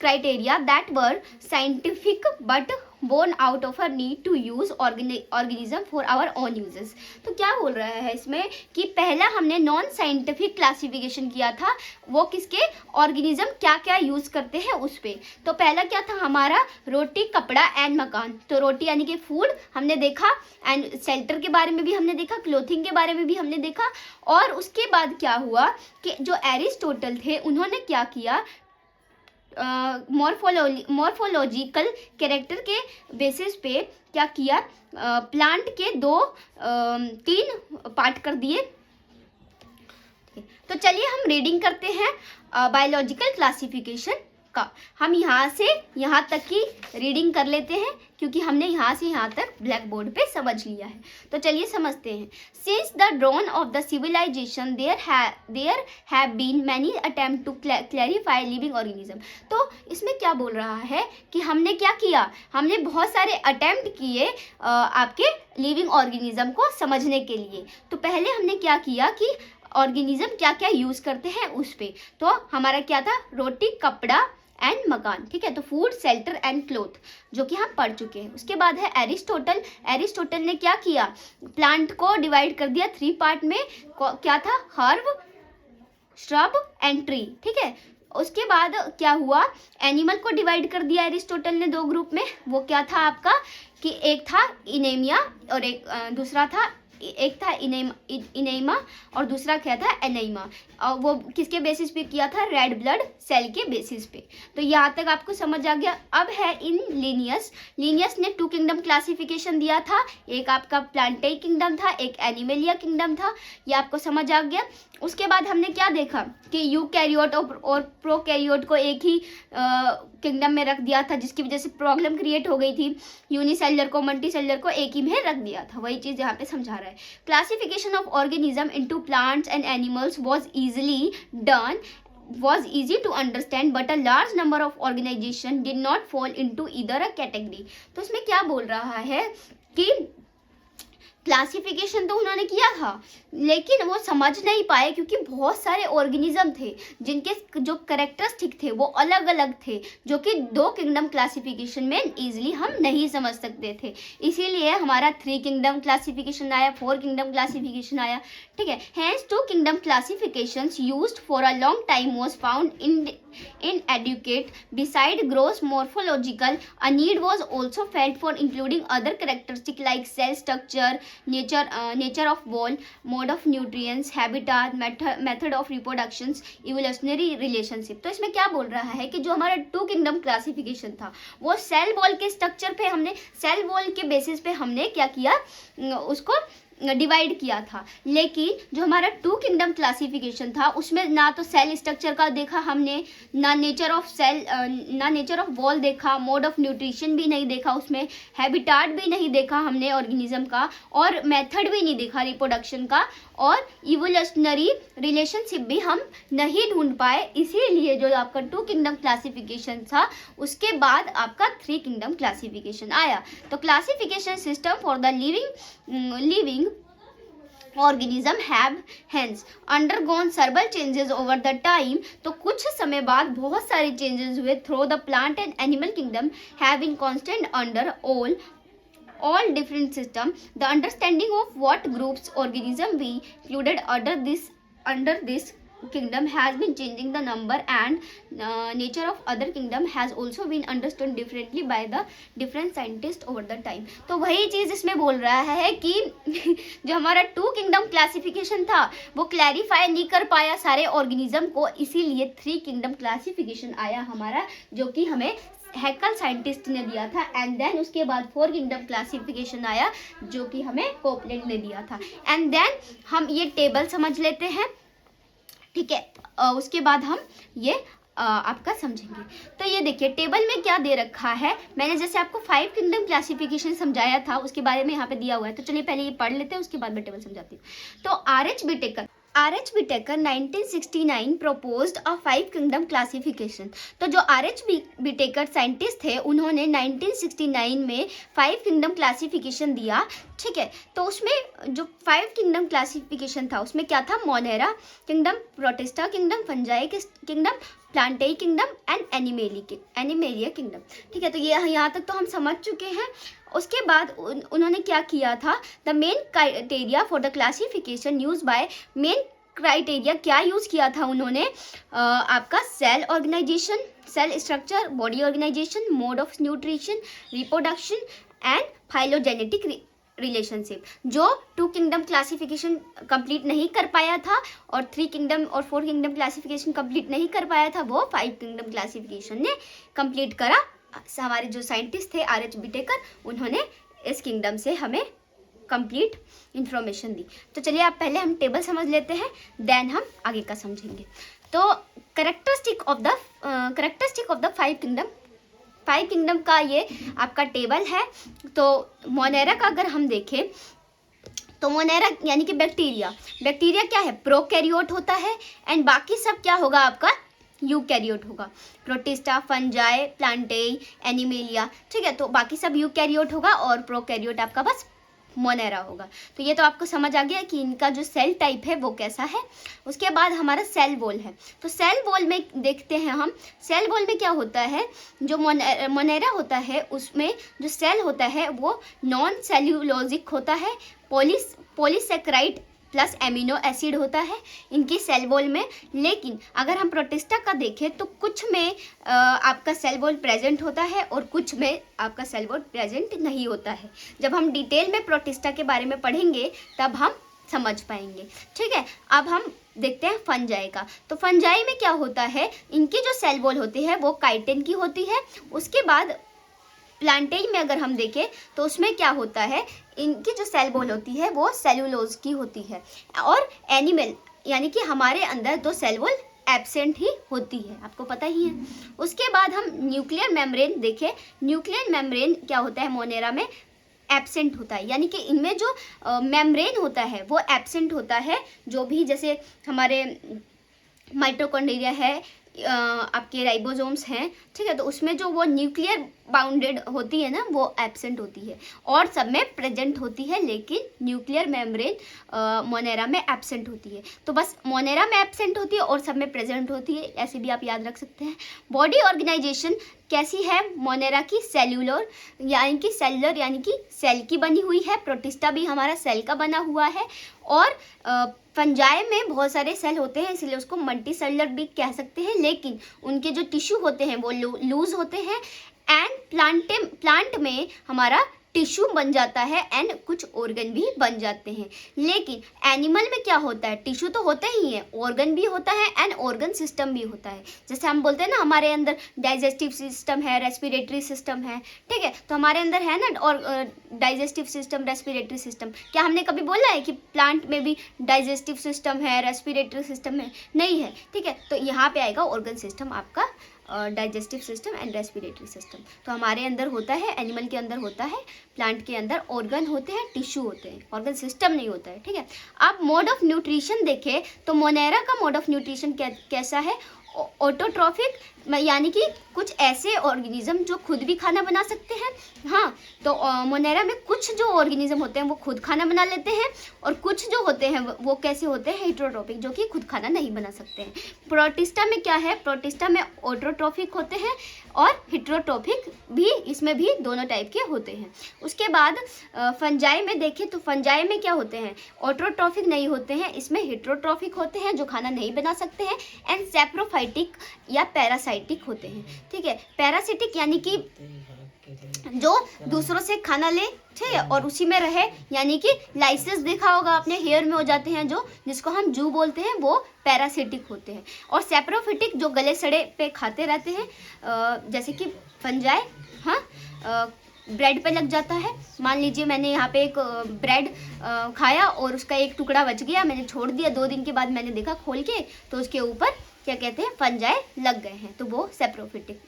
A: criteria that were scientific but born out of a need to use organism for our own uses। तो क्या बोल रहा है इसमें कि पहला हमने नॉन साइंटिफिक क्लासिफिकेशन किया था, वो किसके? ऑर्गेनिज्म क्या क्या यूज करते हैं उस पे। तो पहला क्या था हमारा? रोटी, कपड़ा एंड मकान। तो रोटी यानी कि फूड हमने देखा, एंड शेल्टर के बारे में भी हमने देखा, क्लोथिंग के बारे में भी हमने देखा। और उसके बाद क्या हुआ कि जो एरिस्टोटल थे उन्होंने क्या किया, मॉर्फोलॉजिकल कैरेक्टर के बेसिस पे क्या किया, प्लांट के 3 पार्ट कर दिए। तो चलिए हम रीडिंग करते हैं बायोलॉजिकल क्लासिफिकेशन का। हम यहाँ से यहाँ तक की रीडिंग कर लेते हैं क्योंकि हमने यहाँ से यहाँ तक ब्लैक बोर्ड पे समझ लिया है। तो चलिए समझते हैं। Since the dawn of the civilization there have been many attempt to clarify living organism. तो इसमें क्या बोल रहा है कि हमने क्या किया, हमने बहुत सारे अटेम्प्ट किए आपके लिविंग ऑर्गेनिज्म को समझने के लिए। तो पहले हमने क्या किया कि ऑर्गेनिज्म क्या क्या यूज करते हैं उस पे। तो हमारा क्या था, रोटी, कपड़ा एंड मकान, ठीक है। तो फूड, शेल्टर एंड क्लोथ जो कि हम पढ़ चुके हैं। उसके बाद है एरिस्टोटल। एरिस्टोटल ने क्या किया, प्लांट को डिवाइड कर दिया 3 पार्ट में। क्या था, हर्ब, श्रब एंड ट्री, ठीक है। उसके बाद क्या हुआ, एनिमल को डिवाइड कर दिया एरिस्टोटल ने 2 ग्रुप में। वो क्या था आपका कि एक था इनेमिया और एक था इनेमा और दूसरा क्या था, एनेमा। और वो किसके बेसिस पे किया था, रेड ब्लड सेल के बेसिस पे। तो यहाँ तक आपको समझ आ गया। अब है इन लीनियस। लीनियस ने 2 किंगडम क्लासिफिकेशन दिया था, एक आपका प्लांटेई किंगडम था, एक एनिमेलिया किंगडम था। ये आपको समझ आ गया। उसके बाद हमने क्या देखा कि यूकैरियोट और प्रोकैरियोट को एक ही किंगडम में रख दिया था, जिसकी वजह से प्रॉब्लम क्रिएट हो गई थी। यूनिसेलुलर को, मल्टीसेलुलर को एक ही में रख दिया था। वही चीज़ यहाँ पे समझा रहा है। Classification of organism into plants and animals was easy to understand, but a large number of organization did not fall into either a category। तो इसमें क्या बोल रहा है कि क्लासिफिकेशन तो उन्होंने किया था, लेकिन वो समझ नहीं पाए क्योंकि बहुत सारे ऑर्गेनिज्म थे जिनके जो कैरेक्टरिस्टिक थे वो अलग अलग थे, जो कि 2 किंगडम क्लासिफिकेशन में इजीली हम नहीं समझ सकते थे। इसीलिए हमारा 3 किंगडम क्लासिफिकेशन आया, 4 किंगडम क्लासिफिकेशन आया, ठीक है। Hence 2 kingdom classifications used for a long time was found inadequate. Beside gross morphological, a need was also felt for including other characteristics like cell structure, nature of wall, mode of nutrients, habitat, method of reproduction, evolutionary relationship। तो इसमें क्या बोल रहा है कि जो हमारा 2 kingdom classification था वो सेल वॉल के स्ट्रक्चर पे, हमने सेल वॉल के बेसिस पे हमने क्या किया, उसको डिवाइड किया था। लेकिन जो हमारा 2 किंगडम क्लासिफिकेशन था उसमें ना तो सेल स्ट्रक्चर का देखा हमने, ना नेचर ऑफ वॉल देखा, मोड ऑफ न्यूट्रिशन भी नहीं देखा, उसमें हैबिटाट भी नहीं देखा हमने ऑर्गेनिज्म का, और मेथड भी नहीं देखा रिप्रोडक्शन का, और इवोल्यूशनरी रिलेशनशिप भी हम नहीं ढूंढ पाए। इसीलिए जो आपका 2 किंगडम क्लासिफिकेशन था उसके बाद आपका 3 किंगडम क्लासिफिकेशन आया। तो classification system for the living organism have hence undergone several changes over the time। तो कुछ समय बाद बहुत सारे changes हुए through the plant and animal kingdom have been constant under all different system। The understanding of what groups organism we included under this kingdom has been changing। The number and nature of other kingdom has also been understood differently by the different scientists over the time। तो वही चीज़ इसमें बोल रहा है कि जो हमारा 2 kingdom classification था वो क्लैरिफाई नहीं कर पाया सारे ऑर्गेनिज्म को, इसीलिए 3 किंगडम क्लासिफिकेशन आया हमारा, जो कि हमें हैकल साइंटिस्ट ने दिया था। एंड देन उसके बाद 4 किंगडम क्लासिफिकेशन आया जो कि हमें कोपलैंड ने दिया था। एंड देन हम ये टेबल समझ लेते हैं, ठीक है। उसके बाद हम ये आपका समझेंगे। तो ये देखिए टेबल में क्या दे रखा है, मैंने जैसे आपको 5 किंगडम क्लासिफिकेशन समझाया था उसके बारे में यहाँ पे दिया हुआ है। तो चलिए पहले ये पढ़ लेते हैं, उसके बाद मैं टेबल समझाती हूँ। तो R.H. Whittaker 1969 proposed a 5 kingdom classification। तो जो R.H. Whittaker साइंटिस्ट थे उन्होंने 1969 में 5 किंगडम क्लासिफिकेशन दिया, ठीक है। तो उसमें जो 5 किंगडम क्लासिफिकेशन था उसमें क्या था, Monera kingdom, Protista kingdom, Fungi kingdom, Plantae kingdom and Animalia kingdom, ठीक है। तो ये यहाँ तक तो हम समझ चुके हैं। उसके बाद उन्होंने क्या किया था, the main criteria for the classification use by, main criteria क्या यूज़ किया था उन्होंने, आपका cell organization, cell structure, body organization, mode of nutrition, reproduction and phylogenetic relationship. जो 2 किंगडम क्लासिफिकेशन कंप्लीट नहीं कर पाया था और 3 किंगडम और 4 किंगडम क्लासिफिकेशन कंप्लीट नहीं कर पाया था, वो 5 किंगडम क्लासिफिकेशन ने कंप्लीट करा। हमारे जो साइंटिस्ट थे R.H. Whittaker, उन्होंने इस किंगडम से हमें कंप्लीट इंफॉर्मेशन दी। तो चलिए आप पहले हम टेबल समझ लेते हैं, देन हम आगे का समझेंगे। तो कैरेक्टरिस्टिक ऑफ द 5 किंगडम का ये आपका टेबल है। तो मोनेरा का अगर हम देखें तो मोनेरा यानी कि बैक्टीरिया क्या है, प्रोकैरियोट होता है, एंड बाकी सब क्या होगा आपका, यूकैरियोट होगा। प्रोटिस्टा, फंजाई, प्लांटेई, एनिमेलिया, ठीक है। तो बाकी सब यूकैरियोट होगा और प्रोकैरियोट आपका बस मोनेरा होगा। तो ये तो आपको समझ आ गया कि इनका जो सेल टाइप है वो कैसा है। उसके बाद हमारा सेल वॉल है। तो सेल वॉल में देखते हैं हम, सेल वॉल में क्या होता है, जो मोनेरा होता है उसमें जो सेल होता है वो नॉन सेल्यूलोजिक होता है, पॉलीसेकेराइड प्लस एमिनो एसिड होता है इनकी सेल वॉल में। लेकिन अगर हम प्रोटिस्टा का देखें तो कुछ में आपका सेल वॉल प्रेजेंट होता है और कुछ में आपका सेल वॉल प्रेजेंट नहीं होता है। जब हम डिटेल में प्रोटिस्टा के बारे में पढ़ेंगे तब हम समझ पाएंगे। ठीक है, अब हम देखते हैं फंजाई का। तो फंजाई में क्या होता है, इनकी जो सेल वॉल होती है वो काइटिन की होती है। उसके बाद प्लांटेज में अगर हम देखें तो उसमें क्या होता है, इनकी जो सेल वॉल होती है वो सेलुलोज की होती है। और एनिमल यानी कि हमारे अंदर दो सेल वॉल एब्सेंट ही होती है, आपको पता ही है। उसके बाद हम न्यूक्लियर मेम्ब्रेन देखें। न्यूक्लियर मेम्ब्रेन क्या होता है, मोनेरा में एब्सेंट होता है, यानी कि इनमें जो मेम्ब्रेन होता है वो एब्सेंट होता है। जो भी जैसे हमारे माइटोकॉन्ड्रिया है, आपके राइबोसोम्स हैं, ठीक है, तो उसमें जो वो न्यूक्लियर बाउंडेड होती है ना वो एब्सेंट होती है और सब में प्रेजेंट होती है, लेकिन न्यूक्लियर मेम्ब्रेन मोनेरा में एब्सेंट होती है। तो बस मोनेरा में एब्सेंट होती है और सब में प्रेजेंट होती है, ऐसे भी आप याद रख सकते हैं। बॉडी ऑर्गेनाइजेशन कैसी है मोनेरा की, सेल्यूलर यानी कि सेलुलर यानी कि सेल की बनी हुई है। प्रोटिस्टा भी हमारा सेल का बना हुआ है। और फंजाई में बहुत सारे सेल होते हैं इसलिए उसको मल्टी सेलुलर भी कह सकते हैं, लेकिन उनके जो टिश्यू होते हैं वो लूज होते हैं। एंड प्लांट में हमारा टिश्यू बन जाता है एंड कुछ ऑर्गन भी बन जाते हैं। लेकिन एनिमल में क्या होता है, टिश्यू तो होते ही है, ऑर्गन भी होता है एंड ऑर्गन सिस्टम भी होता है। जैसे हम बोलते हैं ना हमारे अंदर डाइजेस्टिव सिस्टम है, रेस्पिरेटरी सिस्टम है, ठीक है, तो हमारे अंदर है ना और डाइजेस्टिव सिस्टम, रेस्पिरेटरी सिस्टम। क्या हमने कभी बोला है कि प्लांट में भी डाइजेस्टिव सिस्टम है, रेस्पिरेटरी सिस्टम है? नहीं है, ठीक है। तो यहाँ पे आएगा ऑर्गन सिस्टम आपका, digestive system and respiratory system. तो हमारे अंदर होता है, एनिमल के अंदर होता है, प्लांट के अंदर ऑर्गन होते हैं, टिश्यू होते हैं, ऑर्गन सिस्टम नहीं होता है, ठीक है। अब मोड ऑफ न्यूट्रिशन देखें तो मोनेरा का मोड ऑफ न्यूट्रिशन कैसा है, ऑटोट्रॉफिक, यानी कि कुछ ऐसे ऑर्गेनिज्म जो खुद भी खाना बना सकते हैं। हाँ, तो मोनेरा में कुछ जो ऑर्गेनिज्म होते हैं वो खुद खाना बना लेते हैं और कुछ जो होते हैं वो कैसे होते हैं, हेटेरोट्रॉफिक, जो कि खुद खाना नहीं बना सकते हैं। प्रोटिस्टा में क्या है, प्रोटिस्टा में ऑटोट्रॉफिक होते हैं और हेटेरोट्रॉफिक भी, इसमें भी दोनों टाइप के होते हैं। उसके बाद फंजाई में देखें तो फंजाई में क्या होते हैं, ऑटोट्रॉफिक नहीं होते हैं, इसमें हेटेरोट्रॉफिक होते हैं जो खाना नहीं बना सकते हैं, एंड सैप्रोफाइटिक या पैरासाइटिक होते हैं, ठीक है। पैरासिटिक यानी कि जो दूसरों से खाना ले, ठीक है, और उसी में रहे, यानी कि लाइसेंस देखा होगा आपने, हेयर में हो जाते हैं जो, जिसको हम जू बोलते हैं, वो पैरासिटिक होते हैं। और सैप्रोफिटिक जो गले सड़े पे खाते रहते हैं, जैसे कि फंजाई, हाँ, ब्रेड पे लग जाता है। मान लीजिए मैंने यहाँ पे एक ब्रेड खाया और उसका एक टुकड़ा बच गया, मैंने छोड़ दिया, 2 दिन के बाद मैंने देखा खोल के तो उसके ऊपर क्या कहते हैं, फंजाई लग गए हैं, तो वो सैप्रोफिटिक।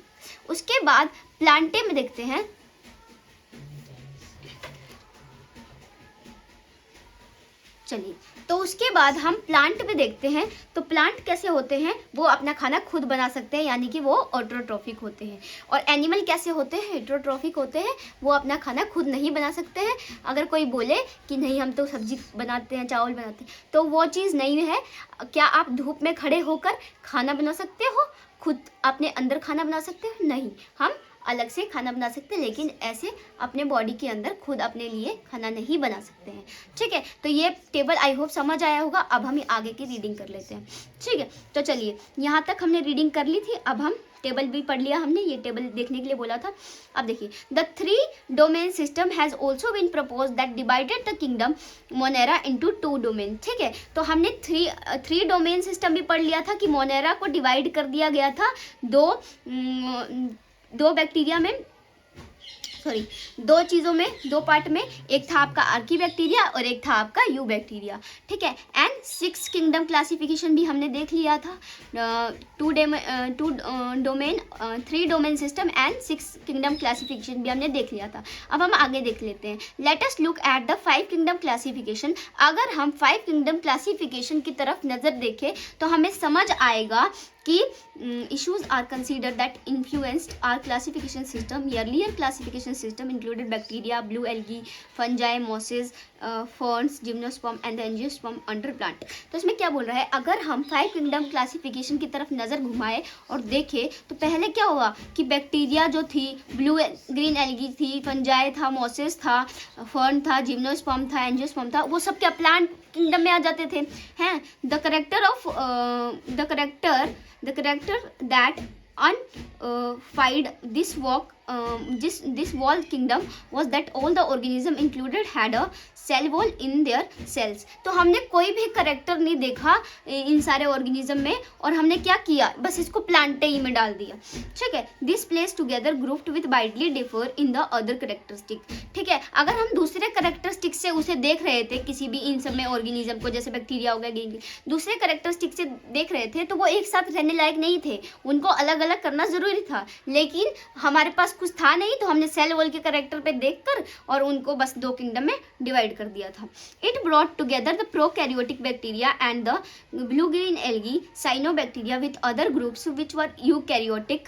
A: उसके बाद प्लांटे में देखते हैं, चलिए, तो उसके बाद हम प्लांट में देखते हैं। तो प्लांट कैसे होते हैं, वो अपना खाना खुद बना सकते हैं, यानी कि वो ऑटोट्रॉफिक होते हैं। और एनिमल कैसे होते हैं, हेटेरोट्रॉफिक होते हैं, वो अपना खाना खुद नहीं बना सकते हैं। अगर कोई बोले कि नहीं हम तो सब्जी बनाते हैं, चावल बनाते हैं, तो वो चीज़ नहीं है। क्या आप धूप में खड़े होकर खाना बना सकते हो, खुद अपने अंदर खाना बना सकते हो? नहीं, हम अलग से खाना बना सकते हैं, लेकिन ऐसे अपने बॉडी के अंदर खुद अपने लिए खाना नहीं बना सकते हैं, ठीक है। तो ये टेबल आई होप समझ आया होगा। अब हम आगे की रीडिंग कर लेते हैं, ठीक है। तो चलिए, यहाँ तक हमने रीडिंग कर ली थी, अब हम टेबल भी पढ़ लिया हमने, ये टेबल देखने के लिए बोला था। अब देखिए, the 3 domain system has also been propose that divided the kingdom Monera into 2 domain, ठीक है। तो हमने 3 डोमेन सिस्टम भी पढ़ लिया था कि मोनेरा को डिवाइड कर दिया गया था दो बैक्टीरिया में, सॉरी, 2 चीज़ों में, 2 पार्ट में। एक था आपका आर्की बैक्टीरिया और एक था आपका यू बैक्टीरिया, ठीक है। एंड 6 किंगडम क्लासिफिकेशन भी हमने देख लिया था, 2 domain, 3 domain system and 6 kingdom classification भी हमने देख लिया था। अब हम आगे देख लेते हैं। Let us look at the 5 kingdom classification. अगर हम 5 किंगडम क्लासिफिकेशन की तरफ नज़र देखें तो हमें समझ आएगा कि issues are considered that influenced our classification system. Earlier classification system included bacteria, blue algae, fungi, mosses, ferns, gymnosperm and the angiosperm under plant. तो इसमें क्या बोल रहा है, अगर हम 5 किंगडम क्लासिफिकेशन की तरफ नज़र घुमाए और देखें तो पहले क्या हुआ कि बैक्टीरिया जो थी, ब्लू ग्रीन एल्गी थी, फंजाई था, मॉसेस था, फर्न था, जिम्नोस्पर्म था, एंजियोस्पर्म था, वो सब क्या प्लांट किंगडम में आ जाते थे हैं. The character that unfied this wall kingdom was that all the organism included had a cell wall in their cells. तो हमने कोई भी करेक्टर नहीं देखा इन सारे ऑर्गेनिज्म में और हमने क्या किया, बस इसको प्लांटेई में डाल दिया. ठीक है. This place together grouped with widely differ in the other characteristic. ठीक है. अगर हम दूसरे करेक्टरिस्टिक से उसे देख रहे थे किसी भी इन सब में ऑर्गेनिज्म को, जैसे बैक्टीरिया हो गया, दूसरे करेक्टरिस्टिक से देख रहे थे तो वो एक साथ रहने लायक नहीं थे, उनको अलग अलग करना जरूरी था. लेकिन हमारे पास कुछ था नहीं तो हमने सेल वॉल के करेक्टर पे देखकर और उनको बस 2 किंगडम में डिवाइड कर दिया था. It brought together the prokaryotic bacteria and the blue green algae cyanobacteria with other groups which were eukaryotic.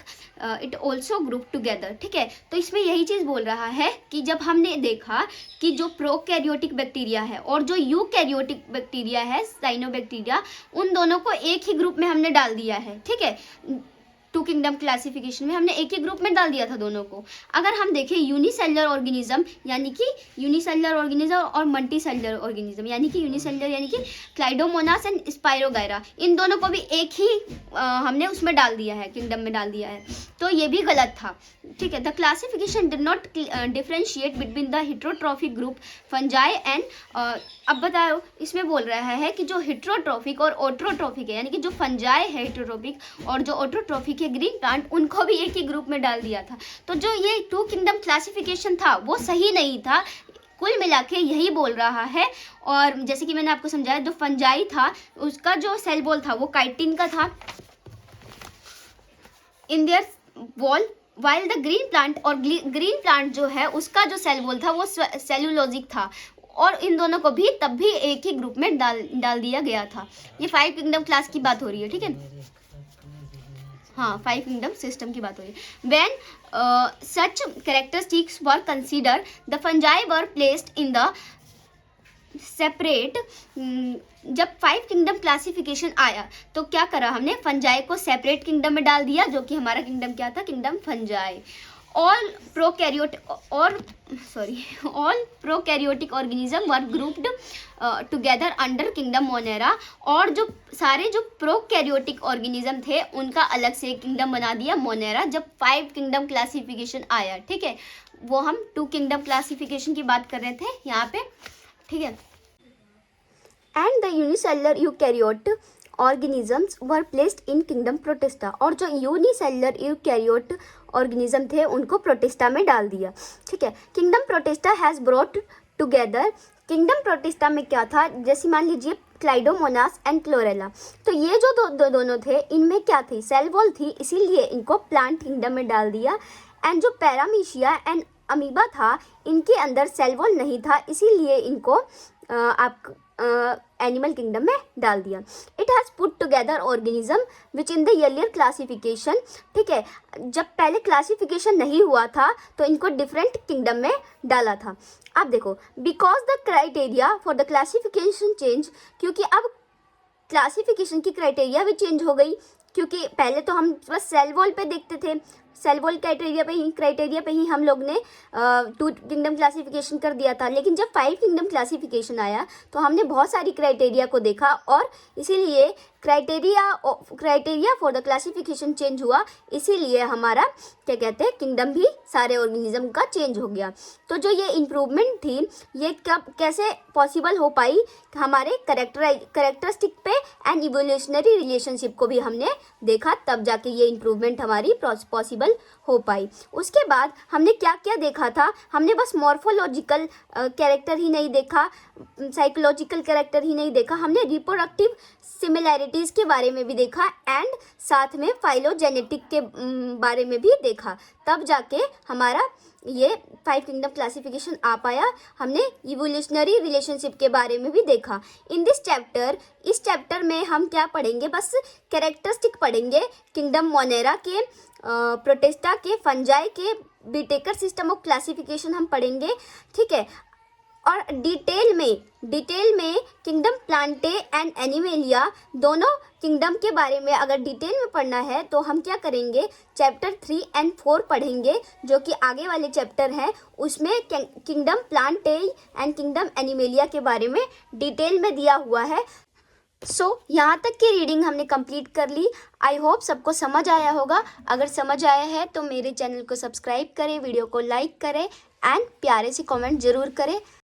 A: It also group together. ठीक है. तो इसमें यही चीज़ बोल रहा है कि जब हमने देखा कि जो प्रोकैरियोटिक बैक्टीरिया है और जो यूकैरियोटिक बैक्टीरिया है साइनोबैक्टीरिया, उन दोनों को एक ही ग्रुप में हमने डाल दिया है. ठीक है. 2 किंगडम क्लासिफिकेशन में हमने एक ही ग्रुप में डाल दिया था दोनों को. अगर हम देखें यूनिसेलुलर ऑर्गेनिज्म यानी कि यूनिसेलुलर ऑर्गेनिज्म और मल्टीसेलुलर ऑर्गेनिज्म यानी कि यूनिसेलुलर यानी कि क्लाइडोमोनास एंड स्पाइरोगायरा, इन दोनों को भी एक ही हमने उसमें डाल दिया है, किंगडम में डाल दिया है. तो ये भी गलत था. ठीक है. The classification did not differentiate between the heterotrophic group fungi and. अब बताओ, इसमें बोल रहा है कि जो हिट्रोट्रॉफिक और ऑटोट्रॉफिक है यानी कि जो फंजाई है हिट्रोट्रॉफिक और जो ऑटोट्रॉफिक है ग्रीन प्लांट, उनको भी एक ही ग्रुप में डाल दिया था. तो जो ये 2 किंगडम क्लासिफिकेशन था वो सही नहीं था. कुल मिला के यही बोल रहा है. और जैसे कि मैंने आपको समझाया, जो फंजाई था उसका जो सेल वॉल था वो काइटिन का था in their wall, while the green plant और ग्रीन प्लांट जो है उसका जो सेल वॉल था वो सेलुलोजिक था. और इन दोनों को भी तब भी एक ही ग्रुप में डाल दिया गया था. ये 5 किंगडम क्लास की बात हो रही है. ठीक है. हाँ, 5 किंगडम सिस्टम की बात हो रही है. When such characteristics were consider the fungi were placed in the separate. जब 5 किंगडम क्लासिफिकेशन आया तो क्या करा हमने, फंजाई को सेपरेट किंगडम में डाल दिया, जो कि हमारा किंगडम क्या था, kingdom Fungi. All prokaryotic organism were grouped together under kingdom Monera. और जो सारे जो प्रोकैरियोटिक ऑर्गेनिज्म थे उनका अलग से किंगडम बना दिया मोनेरा जब 5 किंगडम क्लासिफिकेशन आया. ठीक है. वो हम 2 किंगडम क्लासिफिकेशन की बात कर रहे थे यहाँ पे. ठीक है. And the unicellular eukaryote organisms were placed in kingdom protista. और जो यूनिसेलुलर यूकैरियोट ऑर्गेनिज्म थे उनको प्रोटिस्टा में डाल दिया. ठीक है. Kingdom protista has brought together. Kingdom protista में क्या था, जैसे मान लीजिए क्लाइडोमोनास एंड क्लोरेला. तो ये जो दोनों थे इनमें क्या थी, सेल वॉल थी, इसीलिए इनको प्लांट किंगडम में डाल दिया. एंड जो पैरामीशिया एंड अमीबा था इनके अंदर सेल वॉल नहीं था, इसीलिए इनको एनिमल किंगडम में डाल दिया. It has put together organism which in the earlier classification. ठीक है. जब पहले क्लासिफिकेशन नहीं हुआ था तो इनको डिफरेंट किंगडम में डाला था. अब देखो, because the criteria for the classification change, क्योंकि अब क्लासिफिकेशन की क्राइटेरिया भी चेंज हो गई. क्योंकि पहले तो हम बस सेल वॉल पे देखते थे, सेल वॉल क्राइटेरिया पे ही हम लोग ने 2 किंगडम क्लासिफिकेशन कर दिया था. लेकिन जब 5 किंगडम क्लासिफिकेशन आया तो हमने बहुत सारी क्राइटेरिया को देखा और इसीलिए criteria for the classification change हुआ. इसीलिए हमारा क्या कहते हैं, किंगडम भी सारे ऑर्गेनिज्म का चेंज हो गया. तो जो ये इम्प्रूवमेंट थी ये कैसे पॉसिबल हो पाई, हमारे करेक्टरिस्टिक पे एंड इवोल्यूशनरी रिलेशनशिप को भी हमने देखा, तब जाके ये इम्प्रूवमेंट हमारी पॉसिबल पॉसिबल हो पाई। उसके बाद हमने क्या क्या देखा था, हमने बस मॉर्फोलॉजिकल कैरेक्टर ही नहीं देखा, साइकोलॉजिकल कैरेक्टर ही नहीं देखा, हमने रिप्रोडक्टिव सिमिलैरिटीज़ के बारे में भी देखा एंड साथ में फाइलोजेनेटिक के बारे में भी देखा। तब जाके हमारा ये 5 किंगडम क्लासिफिकेशन आ पाया। हमने इवोल्यूशनरी रिलेशनशिप के बारे में भी देखा। इन दिस चैप्टर, इस चैप्टर में हम क्या पढ़ेंगे, बस कैरेक्टरिस्टिक पढ़ेंगे किंगडम मोनेरा के, प्रोटेस्टा के, फंजाई के, बिटेकर सिस्टम ऑफ क्लासिफिकेशन हम पढ़ेंगे, ठीक है। और डिटेल में किंगडम प्लांटे एंड एनिमेलिया दोनों किंगडम के बारे में अगर डिटेल में पढ़ना है तो हम क्या करेंगे, चैप्टर 3 एंड 4 पढ़ेंगे, जो कि आगे वाले चैप्टर हैं। उसमें kingdom Plantae and kingdom animalia के बारे में डिटेल में दिया हुआ है। यहाँ तक की रीडिंग हमने कंप्लीट कर ली। आई होप सबको समझ आया होगा। अगर समझ आया है तो मेरे चैनल को सब्सक्राइब करें, वीडियो को लाइक करें एंड प्यारे से कमेंट ज़रूर करें।